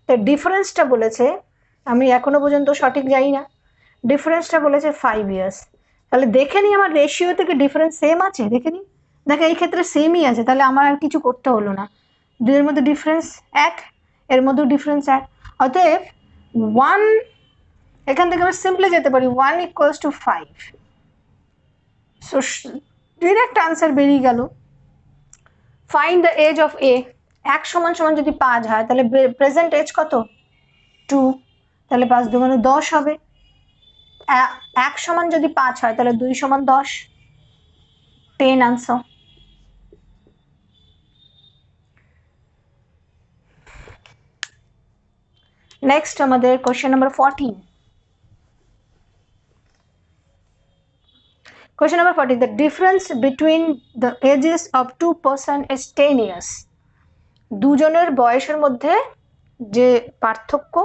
তো ডিফারেন্সটা বলেছে, আমি এখনো পর্যন্ত সঠিক জানি না, ডিফারেন্সটা বলেছে 5 ইয়ার্স। তাহলে দেখে নি আমার রেশিও থেকে ডিফারেন্স সেম আছে, দেখে নি, দেখে এই ক্ষেত্রে সেমই আছে, তাহলে আমার আর কিছু করতে হলো না। দুইয়ের মধ্যে ডিফারেন্স এক, এর মধ্যেও ডিফারেন্স এক, অতএব 1, এখান থেকে আমরা সিম্পলি যেতে পারি 1 = 5। সো ডিরেক্ট আনসার বেরিয়ে গেল। Find the age of A, 1 = যদি 5 হয় তাহলে প্রেজেন্ট এজ কত? 2, তাহলে 5 × 2 = 10 হবে। 1 = যদি 5 হয় তাহলে 2 = 10, 10 আনসার। নেক্সট আমাদের question number 14। Question number 40. The difference between the ages of two person is 10 years. দুজনের বয়সের মধ্যে যে পার্থক্য,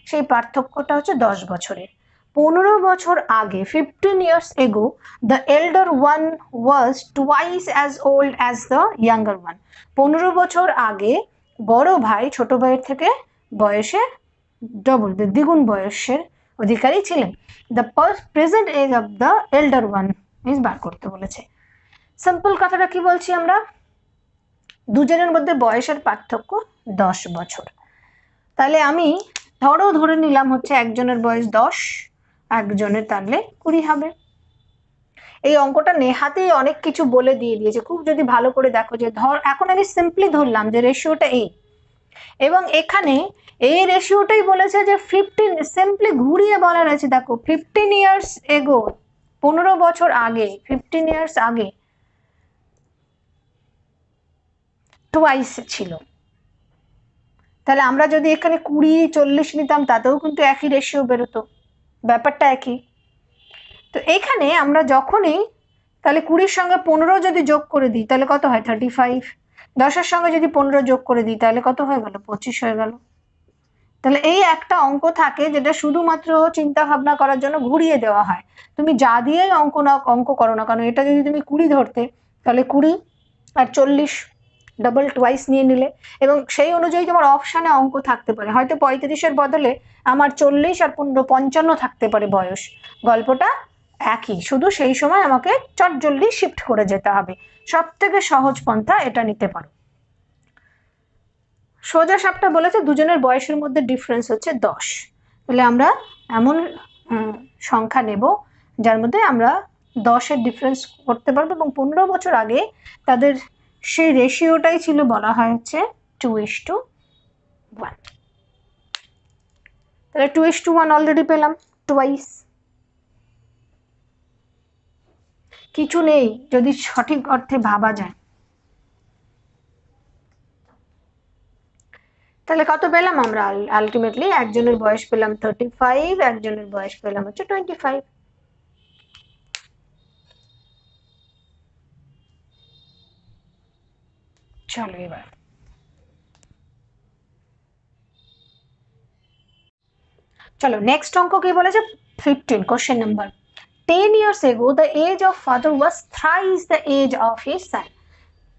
সেই পার্থক্যটা হচ্ছে 10 বছরের। 15 বছর আগে, 15 years ago, the elder one was twice as old as the younger one. 15 বছর আগে বড় ভাই ছোট ভাইয়ের থেকে বয়সে ডবল, দ্বিগুণ বয়সের অধিকারী ছিলেন। The present age of the elder one বার করতে বলেছে। সিম্পল কথাটা কি বলছি আমরা, দুজনের মধ্যে বয়সের পার্থক্য 10 বছর। তাহলে আমি ধরে নিলাম হচ্ছে একজনের বয়স 10, একজনের তাহলে 20 হবে। এই অঙ্কটা নেহাতেই অনেক কিছু বলে দিয়ে দিয়েছে, খুব যদি ভালো করে দেখো, যে এখন আমি সিম্পলি ধরলাম যে রেশিওটা এই, এবং এখানে এই রেশিওটাই বলেছে যে 15, সিম্পলি ঘুরিয়ে বলা রয়েছে, দেখো 15 years ago, 15 বছর আগে, 15 years আগে টুয়াইস ছিল। তাহলে আমরা যদি এখানে 20-40 নিতাম তাতেও কিন্তু একই রেশিও বেরোতো, ব্যাপারটা একই। তো এখানে আমরা যখনই তাহলে 20-র সঙ্গে 15 যদি যোগ করে দিই তাহলে কত হয়? 35। 10-এর সঙ্গে যদি 15 যোগ করে দিই তাহলে কত হয়ে গেল? 25 হয়ে গেল। তাহলে এই একটা অঙ্ক থাকে যেটা শুধুমাত্র চিন্তা ভাবনা করার জন্য ঘুরিয়ে দেওয়া হয়। তুমি যা দিয়েই অঙ্ক করো না কারণ, এটা যদি তুমি 20 ধরতে তাহলে 20 আর 40 ডাবল টুয়াইস নিয়ে নিলে, এবং সেই অনুযায়ী তোমার অপশানে অঙ্ক থাকতে পারে, হয়তো 35-এর বদলে আমার 40 আর 15 55 থাকতে পারে বয়স। গল্পটা একই, শুধু সেই সময় আমাকে চটজলদি শিফট করে যেতে হবে। সব থেকে সহজ পন্থা এটা নিতে পারো। সোজা সাপটা বলেছে দুজনের বয়সের মধ্যে ডিফারেন্স হচ্ছে 10, তাহলে আমরা এমন সংখ্যা নেব যার মধ্যে আমরা 10-এর ডিফারেন্স করতে পারবো, এবং 15 বছর আগে তাদের সেই রেশিওটাই ছিল, বলা হয় হচ্ছে 2:1। তাহলে 2:1 অলরেডি পেলাম, টুয়াইস। কিছু নেই যদি সঠিক অর্থে ভাবা যায়। তাহলে কত পেলাম আমরা? আলটিমেটলি একজনের বয়স পেলাম 35, একজনের বয়স পেলাম হচ্ছে 25। চলো এবার চলো নেক্সট অঙ্ক কি বলেছে? 15, question number 10 years ago the age of father was thrice the age of his son.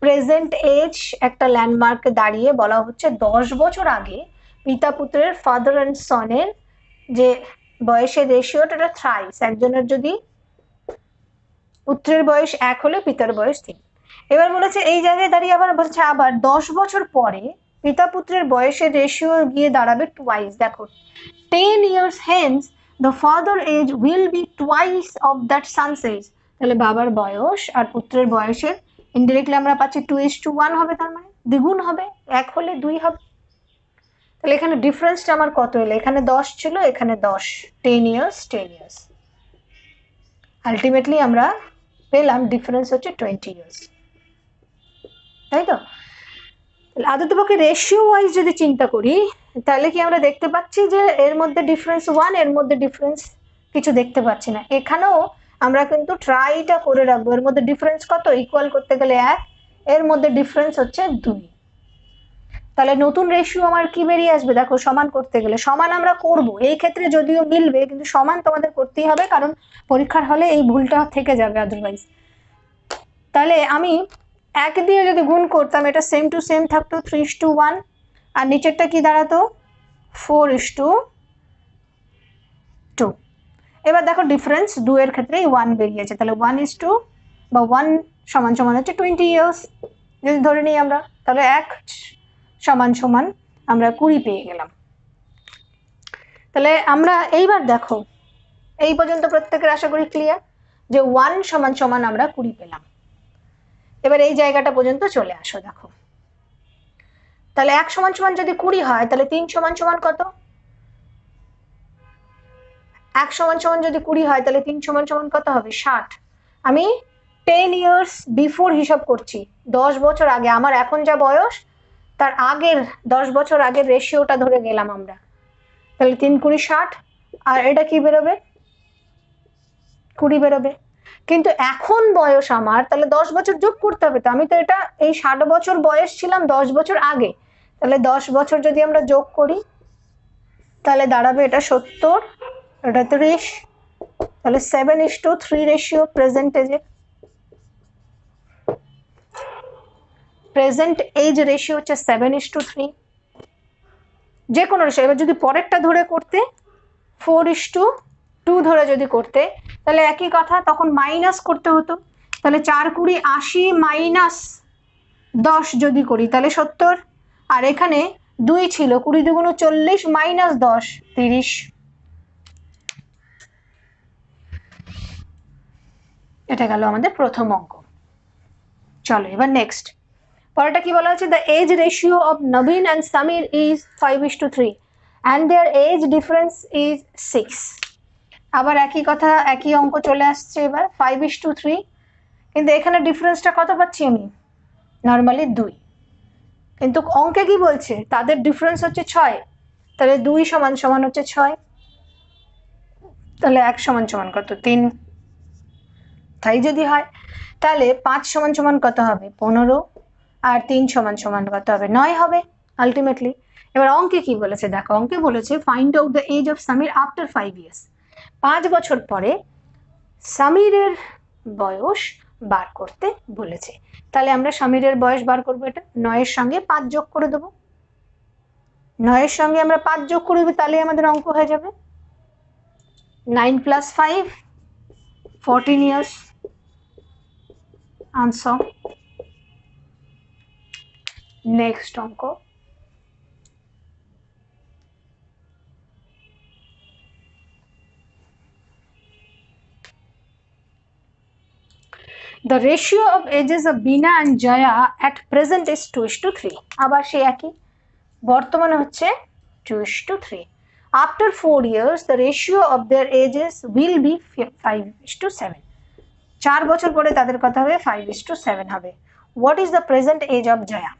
Present age একটা ল্যান্ডমার্কে দাঁড়িয়ে বলা হচ্ছে 10 বছর আগে পিতা পুত্রের, ফাদার অ্যান্ড সনের যে বয়সের রেশিওটা থ্রাইস, একজনের যদি পুত্রের বয়স 1 হলে পিতার বয়স 3। এবার বলেছে এই জায়গায় দাঁড়িয়ে আবার বলছে আবার 10 বছর পরে পিতা পুত্রের বয়সের রেশিও গিয়ে দাঁড়াবে টুয়াইস। দেখো 10 years hence the father age will be twice of that son's age. তাহলে বাবার বয়স আর পুত্রের বয়সের ইনডিরেক্টলি আমরা পাচ্ছি 2:1 হবে, তার মানে দ্বিগুণ হবে, 1 হলে 2 হবে। তাহলে এখানে ডিফারেন্সটা আমার কত এলো? এখানে 10 ছিল, এখানে 10, 10 years 10 years। আলটিমেটলি আমরা পেলাম ডিফারেন্স হচ্ছে 20 ইয়ার্স, তাই তো? আদতপক্ষে রেশিও ওয়াইজ যদি চিন্তা করি তাহলে কি আমরা দেখতে পাচ্ছি যে এর মধ্যে ডিফারেন্স 1, এর মধ্যে ডিফারেন্স কিছু দেখতে পাচ্ছি না। এখানেও আমরা কিন্তু ট্রাইটা করে রাখবো, এর মধ্যে ডিফারেন্স কত, ইকুয়াল করতে গেলে 1, এর মধ্যে ডিফারেন্স হচ্ছে 2। তাহলে নতুন রেশিও আমার কি বেরিয়ে আসবে দেখো, সমান করতে গেলে সমান আমরা করব, এই ক্ষেত্রে যদিও মিলবে কিন্তু সমান তোমাদের করতেই হবে, কারণ পরীক্ষার হলে এই ভুলটা থেকে যাবে আদারওয়াইজ। তাহলে আমি 1 দিয়ে যদি গুণ করতাম এটা সেম টু সেম থাকতো 3:1, আর নিচেরটা কি দাঁড়াতো 4:2। এবার দেখো ডিফারেন্স 2 এর ক্ষেত্রে 1 বেরিয়েছে, তাহলে 1:2 বা 1 সমান সমান হচ্ছে 20 ইয়ার্স যদি ধরে নিই আমরা, তাহলে 1 সমান সমান আমরা 20 পেয়ে গেলাম। তাহলে আমরা এইবার দেখো এই পর্যন্ত প্রত্যেকের আশা করি ক্লিয়ার যে 1 সমান সমান আমরা 20 পেলাম। এবার এই জায়গাটা পর্যন্ত চলে আসো দেখো, তাহলে 1 সমান সমান যদি 20 হয় তাহলে 3 সমান সমান কত, 1 সমান সমান যদি 20 হয় তাহলে 3 সমান সমান কত হবে 60। আমি 10 ইয়ার্স বিফোর হিসাব করছি, 10 বছর আগে, আমার এখন যা বয়স তার আগের 10 বছর আগের রেশিওটা ধরে গেলাম আমরা। তাহলে 3 20 60, আর এটা কি বেরোবে 20 বেরোবে। কিন্তু এখন বয়স আমার, তাহলে 10 বছর যোগ করতে হবে, তো আমি তো এটা এই 60 বছর বয়স ছিলাম 10 বছর আগে, তাহলে 10 বছর যদি আমরা যোগ করি তাহলে দাঁড়াবে এটা 70, এটা 30, তাহলে 7:3 রেশিও প্রেজেন্ট এজে, প্রেজেন্ট এজ রেশিও হচ্ছে 7:3, যে কোনো রেশিও। এবার যদি পরেরটা ধরে করতে 4:2 ধরে যদি করতে তাহলে একই কথা, তখন মাইনাস করতে হতো, তাহলে 4 20 80 মাইনাস 10 যদি করি তাহলে 70, আর এখানে 2 ছিল, 20 2 40 মাইনাস 10 30। এটা গেল আমাদের প্রথম অঙ্ক। চলো এবার নেক্সট, পরেরটা কি বলা হচ্ছে, the age ratio of Nabin and Samir is 5:3 and their age difference is 6। আবার একই কথা, একই অঙ্ক চলে আসছে এবার 5:3, কিন্তু এখানে ডিফারেন্সটা কত পাচ্ছি আমি, নর্মালি 2, কিন্তু অঙ্কে কি বলছে তাদের ডিফারেন্স হচ্ছে 6, তাহলে 2 সমান সমান হচ্ছে 6, তাহলে 1 সমান সমান কত 3, তাই যদি হয় তাহলে 5 সমান সমান কত হবে 15, আর 3 সমান সমান কত হবে 9 হবে আলটিমেটলি। এবার অঙ্কে কি বলেছে দেখো, অঙ্কে বলেছে find out the age of Samir after 5 years, 5 বছর পরে সামিরের বয়স বার করতে বলেছে। তাহলে আমরা সামিরের বয়স বার করবো, এটা 9 এর সঙ্গে 5 যোগ করে দেবো, 9 এর সঙ্গে আমরা 5 যোগ করে দেবো, তাহলে আমাদের অঙ্ক হয়ে যাবে 9 + 5 14 ইয়ার্স আনসার। নেক্সট অঙ্ক, the ratio of ages of Bina and Jaya at present is 2:3। আবার সেই একই, বর্তমানে হচ্ছে 2:3। After 4 years the ratio of their ages will be 5:7। 4 বছর পরে তাদের কথা হবে 5:7 হবে। What is the present age of Jaya?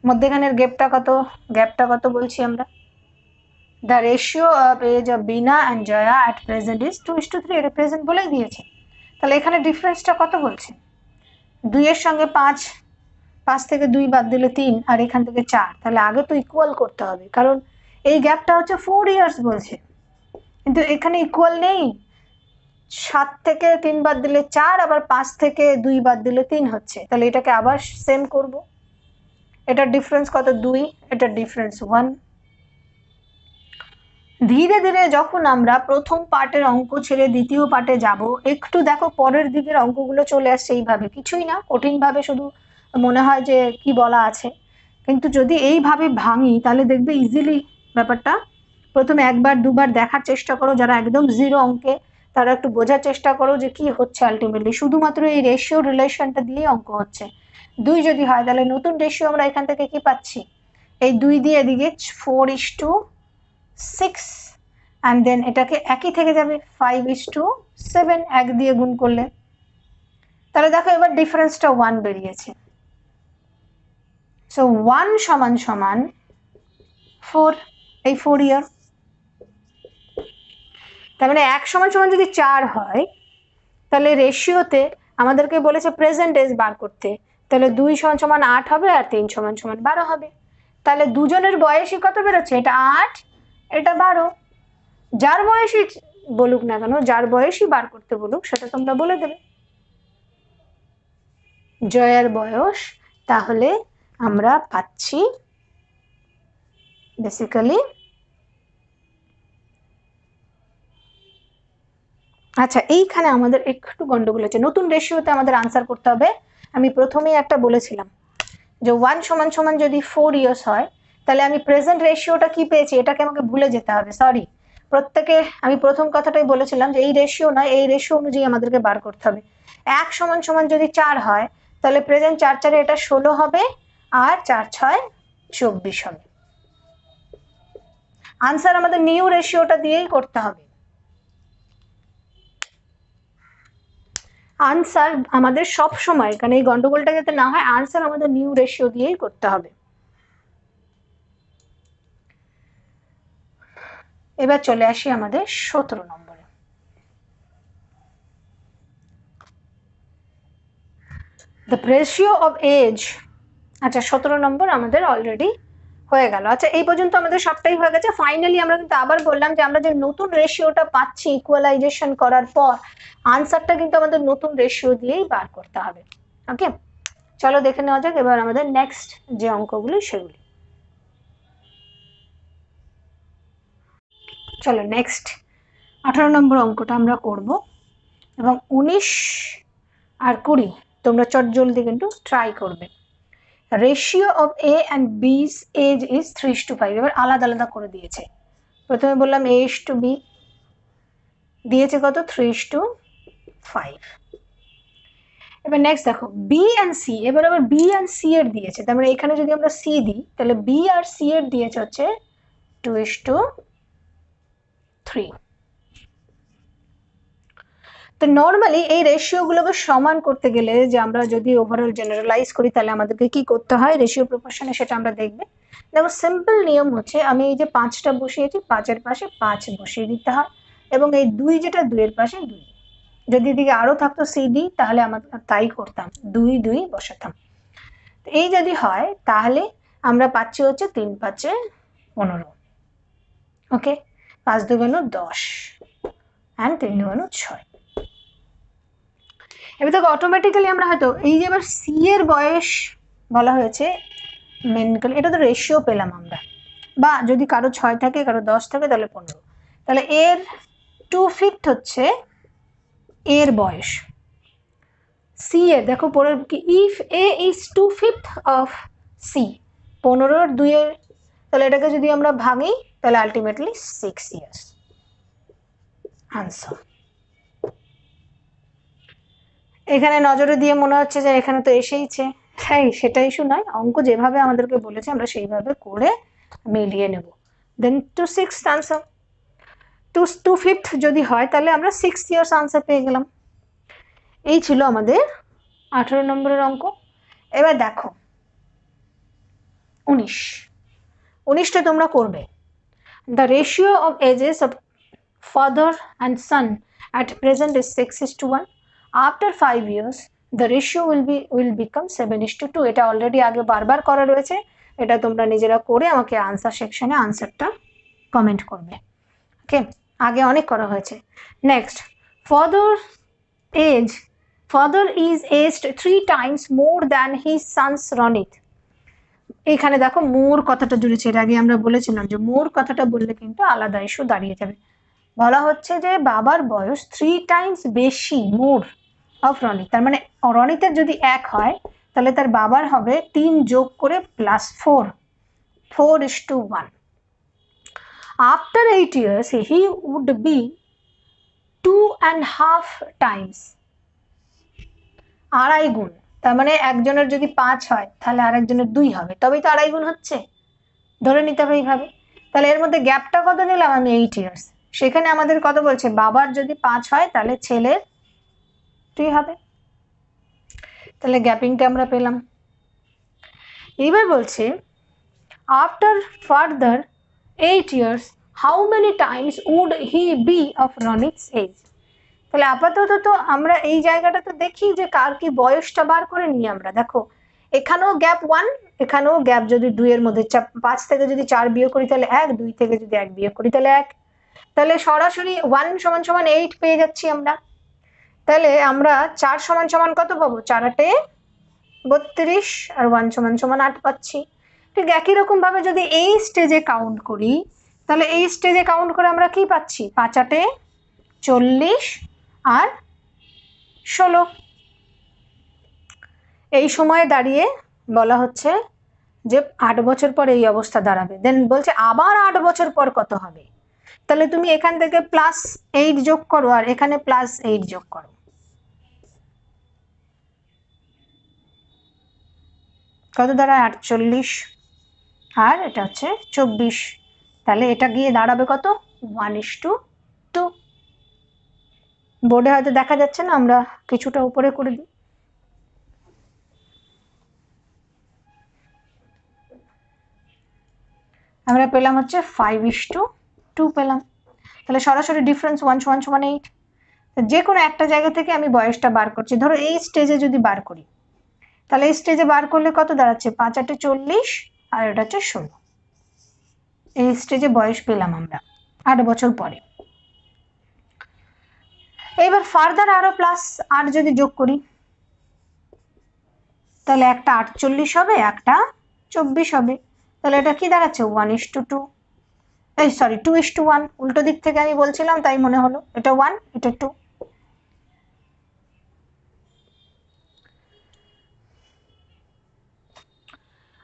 মধ্যখানের গ্যাপটা কত বলছি আমরা, the ratio of age of Bina and Jaya at present is 2:3, এটা প্রেজেন্ট বলেই দিয়েছে। তাহলে এখানে ডিফারেন্সটা কত বলছে, 2 এর সঙ্গে 5 থেকে 2 বাদ দিলে 3, আর এখান থেকে 4, তাহলে আগে তো ইকুয়াল করতে হবে, কারণ এই গ্যাপটা হচ্ছে 4 ইয়ার্স বলছে, কিন্তু এখানে ইকুয়াল নেই, 7 থেকে 3 বাদ দিলে 4, আবার 5 থেকে 2 বাদ দিলে 3 হচ্ছে, তাহলে এটাকে আবার সেম করব, এটার ডিফারেন্স কত 2, এটার ডিফারেন্স 1। ধীরে ধীরে যখন আমরা প্রথম পার্টের অঙ্ক ছেড়ে দ্বিতীয় পার্টে যাব, একটু দেখো পরের দিকের অঙ্কগুলো চলে আসছে এইভাবে, কিছুই না কঠিন ভাবে, শুধু মনে হয় যে কি বলা আছে, কিন্তু যদি এইভাবে ভাঙি তাহলে দেখবে ইজিলি ব্যাপারটা। প্রথমে একবার দুবার দেখার চেষ্টা করো, যারা একদম জিরো অঙ্কে তারা একটু বোঝার চেষ্টা করো যে কি হচ্ছে আলটিমেটলি, শুধুমাত্র এই রেশিও রিলেশনটা দিয়েই অঙ্ক হচ্ছে। 2 যদি হয় তাহলে নতুন রেশিও আমরা এখান থেকে কি পাচ্ছি, এই 2 দিয়ে এদিকে 4:6, and then এটাকে একই থেকে যাবে 5:7, 1 দিয়ে গুণ করলে তাহলে দেখো এবার ডিফারেন্সটা 1 বেরিয়েছে। সো 1 সমান সমান 4, এই 4 ইয়ার। তার মানে 1 সমান সমান যদি 4 হয় তাহলে রেশিওতে আমাদেরকে বলেছে প্রেজেন্ট এজ বার করতে, তাহলে 2 সমান সমান 8 হবে আর 3 সমান সমান 12 হবে। তাহলে দুজনের বয়সই কত বেরোচ্ছে? এটা 8, এটা 12। যার বয়সই বলুক না কেন, যার বয়সই বার করতে বলুক সেটা তোমরা বলে দেবে। জয়ের বয়স তাহলে আমরা পাচ্ছি বেসিক্যালি, আচ্ছা এইখানে আমাদের একটু গন্ডগোল আছে। নতুন রেশিওতে আমাদের আনসার করতে হবে। আমি প্রথমেই একটা বলেছিলাম যে 1 সমান সমান যদি 4 ইয়ার্স হয় তাহলে আমি প্রেজেন্ট রেশিওটা কি পেয়েছি এটাকে আমাকে ভুলে যেতে হবে। সরি, প্রত্যেকে আমি প্রথম কথাটাই বলেছিলাম যে এই রেশিও নয়, এই রেশিও অনুযায়ী আমাদেরকে বার করতে হবে। 1 সমান সমান যদি 4 হয় তাহলে প্রেজেন্ট 4 4 এটা 16 হবে আর 4 6 24 হবে। আনসার আমাদের নিউ রেশিওটা দিয়েই করতে হবে। আনসার আমাদের সব সময়, কারণ এই গন্ডগোলটা যাতে না হয়, আনসার আমাদের নিউ রেশিও দিয়েই করতে হবে। এবার চলে আসি আমাদের 17 নম্বরে। The ratio of age. আচ্ছা 17 নম্বর আমাদের অলরেডি হয়ে গেল। আচ্ছা এই পর্যন্ত আমাদের সবটাই হয়ে গেছে। ফাইনালি আমরা কিন্তু আবার বললাম যে আমরা যে নতুন রেশিওটা পাচ্ছি ইকুয়ালাইজেশন করার পর আনসারটা কিন্তু আমাদের নতুন রেশিও দিয়েই বার করতে হবে। ওকে, চলো দেখে নেওয়া যাক এবার আমাদের নেক্সট যে অঙ্কগুলি সেগুলি। চলো নেক্সট 18 নম্বর অঙ্কটা আমরা করব এবং 19 আর 20 তোমরা চট জলদি কিন্তু ট্রাই করবে। Ratio of A and B's age is 3:5। এবার আলাদা আলাদা করে দিয়েছে। প্রথমে বললাম a:b, দিয়েছে কত? 3:5। এবার নেক্সট দেখো বি অ্যান্ড সি। এবার আবার বি অ্যান্ড সি এর দিয়েছে, তার মানে এখানে যদি আমরা সি দিই তাহলে বি আর সি এর দিয়েছে হচ্ছে 2:3। তো নর্মালি এই রেশিওগুলোকে সমান করতে গেলে যে আমরা যদি ওভারঅল জেনারেলাইজ করি তাহলে আমাদেরকে কি করতে হয় রেশিও প্রপোর্শনে, সেটা আমরা দেখবে। দেখো সিম্পল নিয়ম হচ্ছে আমি এই যে 5টা বসিয়েছি, 5-এর পাশে 5 বসিয়ে দিতে হয় এবং এই 2 যেটা 2-এর পাশে 2। যদি এদিকে আরো থাকতো সিডি তাহলে আমরা তাই করতাম, 2 2 বসাতাম। এই যদি হয় তাহলে আমরা পাচ্ছি হচ্ছে 3-5 15। ওকে, 5 2 10 অ্যান্ড 3 2 6। এবার দেখো অটোমেটিক্যালি আমরা হয়তো এই যে এবার সি এর বয়স বলা হয়েছে মেনকালি, এটা তো রেশিও পেলাম আমরা, বা যদি কারো 6 থাকে কারো 10 থাকে তাহলে 15। তাহলে এর 2/5 হচ্ছে এর বয়স। সি এর দেখো পরের কি, if A is 2/5 of C, 15 2 এর, তাহলে এটাকে যদি আমরা ভাঙি তাহলে আলটিমেটলি 6 ইয়ার্স আনসার। এখানে নজরে দিয়ে মনে হচ্ছে যে এখানে তো এসেইছে, হ্যাঁ সেটা ইস্যু নয়, অঙ্ক যেভাবে আমাদেরকে বলেছে আমরা সেইভাবে করে মিলিয়ে নেব। দেন 2/6 আনসার। 2/5 যদি হয় তাহলে আমরা 6 ইয়ার্স আনসার পেয়ে গেলাম। এই ছিল আমাদের 18 নম্বরের অঙ্ক। এবার দেখো 19টা তোমরা করবে। The ratio of ages of father and son at present is 6:1. After 5 years the ratio will become 7:2. এটা অলরেডি আগে বারবার করা রয়েছে, এটা তোমরা নিজেরা করে আমাকে আনসার সেকশনে আনসারটা কমেন্ট করবে। ওকে, আগে অনেক করা হয়েছে। Next, father is aged 3 times more than his sons Ronit. এখানে দেখো মোর কথাটা জুড়েছে, এর আগে আমরা বলেছিলাম যে মোর কথাটা বললে কিন্তু আলাদা ইস্যু দাঁড়িয়ে যাবে। বলা হচ্ছে যে বাবার বয়স 3 টাইমস বেশি মোর অফ রনিত, তার মানে রনিতের যদি 1 হয় তাহলে তার বাবার হবে 3 যোগ করে +4, 4:1। After 8 years he would be 2.5 Times, 2.5 গুণ। তার মানে একজনের যদি 5 হয় তাহলে আরেকজনের 2 হবে, তবেই তো 2.5 গুণ হচ্ছে, ধরে নিতে হবে এইভাবে। তাহলে এর মধ্যে গ্যাপটা কত নিলাম আমি? 8 ইয়ার্স। সেখানে আমাদের কত বলছে? বাবার যদি 5 হয় তাহলে ছেলের 3 হবে। তাহলে গ্যাপিংটা আমরা পেলাম। এবার বলছে after further 8 years how many times would he be of রনিকস এজ। তাহলে আপাতত তো আমরা এই জায়গাটাতে দেখি যে কার কি বয়সটা বার করে নিই আমরা। দেখো এখানেও গ্যাপ 1, এখানেও গ্যাপ, যদি 2 এর মধ্যে 5 থেকে যদি 4 বিয়োগ করি তাহলে 1, 2 থেকে যদি 1 বিয়োগ করি তাহলে 1, তাহলে সরাসরি 1 সমান সমান 8 পেয়ে যাচ্ছি আমরা। তাহলে আমরা 4 সমান সমান কত পাবো, 4 8 32 আর 1 সমান সমান 8 পাচ্ছি। ঠিক একই রকম ভাবে যদি এই স্টেজে কাউন্ট করি তাহলে এই স্টেজে কাউন্ট করে আমরা কি পাচ্ছি, 5 8 40 আর 16। এই সময়ে দাঁড়িয়ে বলা হচ্ছে যে 8 বছর পর এই অবস্থা দাঁড়াবে। দেন বলছে আবার 8 বছর পর কত হবে, তাহলে তুমি এখান থেকে +8 যোগ করো আর এখানে +8 যোগ করো। কত দাঁড়ায় 48 আর এটা হচ্ছে 24, তাহলে এটা গিয়ে দাঁড়াবে কত 1:2। বোর্ডে হয়তো দেখা যাচ্ছে না, আমরা কিছুটা উপরে করে দিই। আমরা পেলাম হচ্ছে 5:2 পেলাম। তাহলে সরাসরি ডিফারেন্স 1 সমান সমান 8। যে কোনো একটা জায়গা থেকে আমি বয়সটা বার করছি। ধরো এই স্টেজে যদি বার করি তাহলে এই স্টেজে বার করলে কত দাঁড়াচ্ছে, 5 8 40 আর এটা হচ্ছে 16। এই স্টেজে বয়স পেলাম আমরা 8 বছর পরে। এবার ফার্দার আরো +8 যদি যোগ করি তাহলে একটা 48 হবে, একটা 24 হবে। তাহলে এটা কি দাঁড়াচ্ছে 1:2, এই সরি 2:1। উল্টো দিক থেকে আমি বলছিলাম তাই মনে হলো, এটা 1 এটা 2।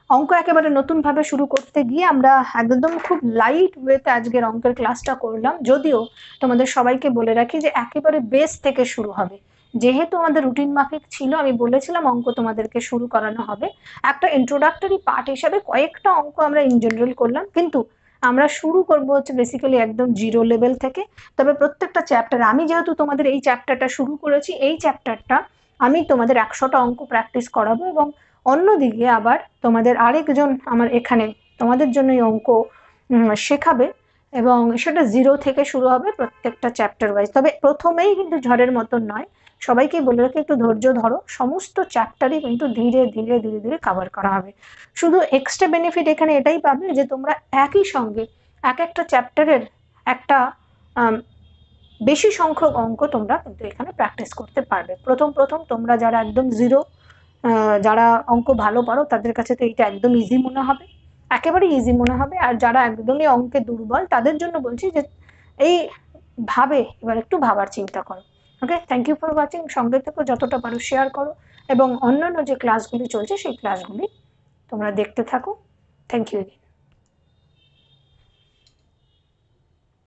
অঙ্ক একেবারে নতুন ভাবে শুরু করতে গিয়ে আমরা একদম খুব লাইট ওয়েতে আজকের অঙ্কের ক্লাসটা করলাম। যদিও তোমাদের সবাইকে বলে রাখি যে একেবারে বেস থেকে শুরু হবে। যেহেতু আমাদের রুটিন মাফিক ছিল, আমি বলেছিলাম অঙ্ক তোমাদেরকে শুরু করানো হবে। একটা ইন্ট্রোডাক্টরি পার্ট হিসাবে কয়েকটা অঙ্ক আমরা ইন জেনারেল করলাম, কিন্তু আমরা শুরু করব হচ্ছে বেসিক্যালি একদম 0 লেভেল থেকে। তবে প্রত্যেকটা চ্যাপ্টার, আমি যেহেতু তোমাদের এই চ্যাপ্টারটা শুরু করেছি, এই চ্যাপ্টারটা আমি তোমাদের 100টা অঙ্ক প্র্যাকটিস করাবো এবং অন্যদিকে আবার তোমাদের আরেকজন আমার এখানে তোমাদের জন্য এই অঙ্ক শেখাবে এবং সেটা 0 থেকে শুরু হবে প্রত্যেকটা চ্যাপ্টার ওয়াইজ। তবে প্রথমেই কিন্তু ঝড়ের মতন নয়, সবাইকে বলে রাখি একটু ধৈর্য ধরো, সমস্ত চ্যাপ্টারই কিন্তু ধীরে ধীরে ধীরে ধীরে কভার করা হবে। শুধু এক্সট্রা বেনিফিট এখানে এটাই পাবে যে তোমরা একই সঙ্গে এক একটা চ্যাপ্টারের একটা বেশি সংখ্যক অঙ্ক তোমরা কিন্তু এখানে প্র্যাকটিস করতে পারবে। প্রথম তোমরা যারা একদম 0, যারা অঙ্ক ভালো পারো তাদের কাছে তো এইটা একদম ইজি মনে হবে, একেবারে ইজি মনে হবে। আর যারা একদমই অঙ্কে দুর্বল তাদের জন্য বলছি যে এই ভাবে এবার একটু ভাবার চিন্তা করো। ওকে, থ্যাংক ইউ ফর ওয়াচিং। সঙ্গে থেকো, যতটা পারো শেয়ার করো এবং অন্যান্য যে ক্লাসগুলি চলছে সেই ক্লাসগুলি তোমরা দেখতে থাকো। Thank you.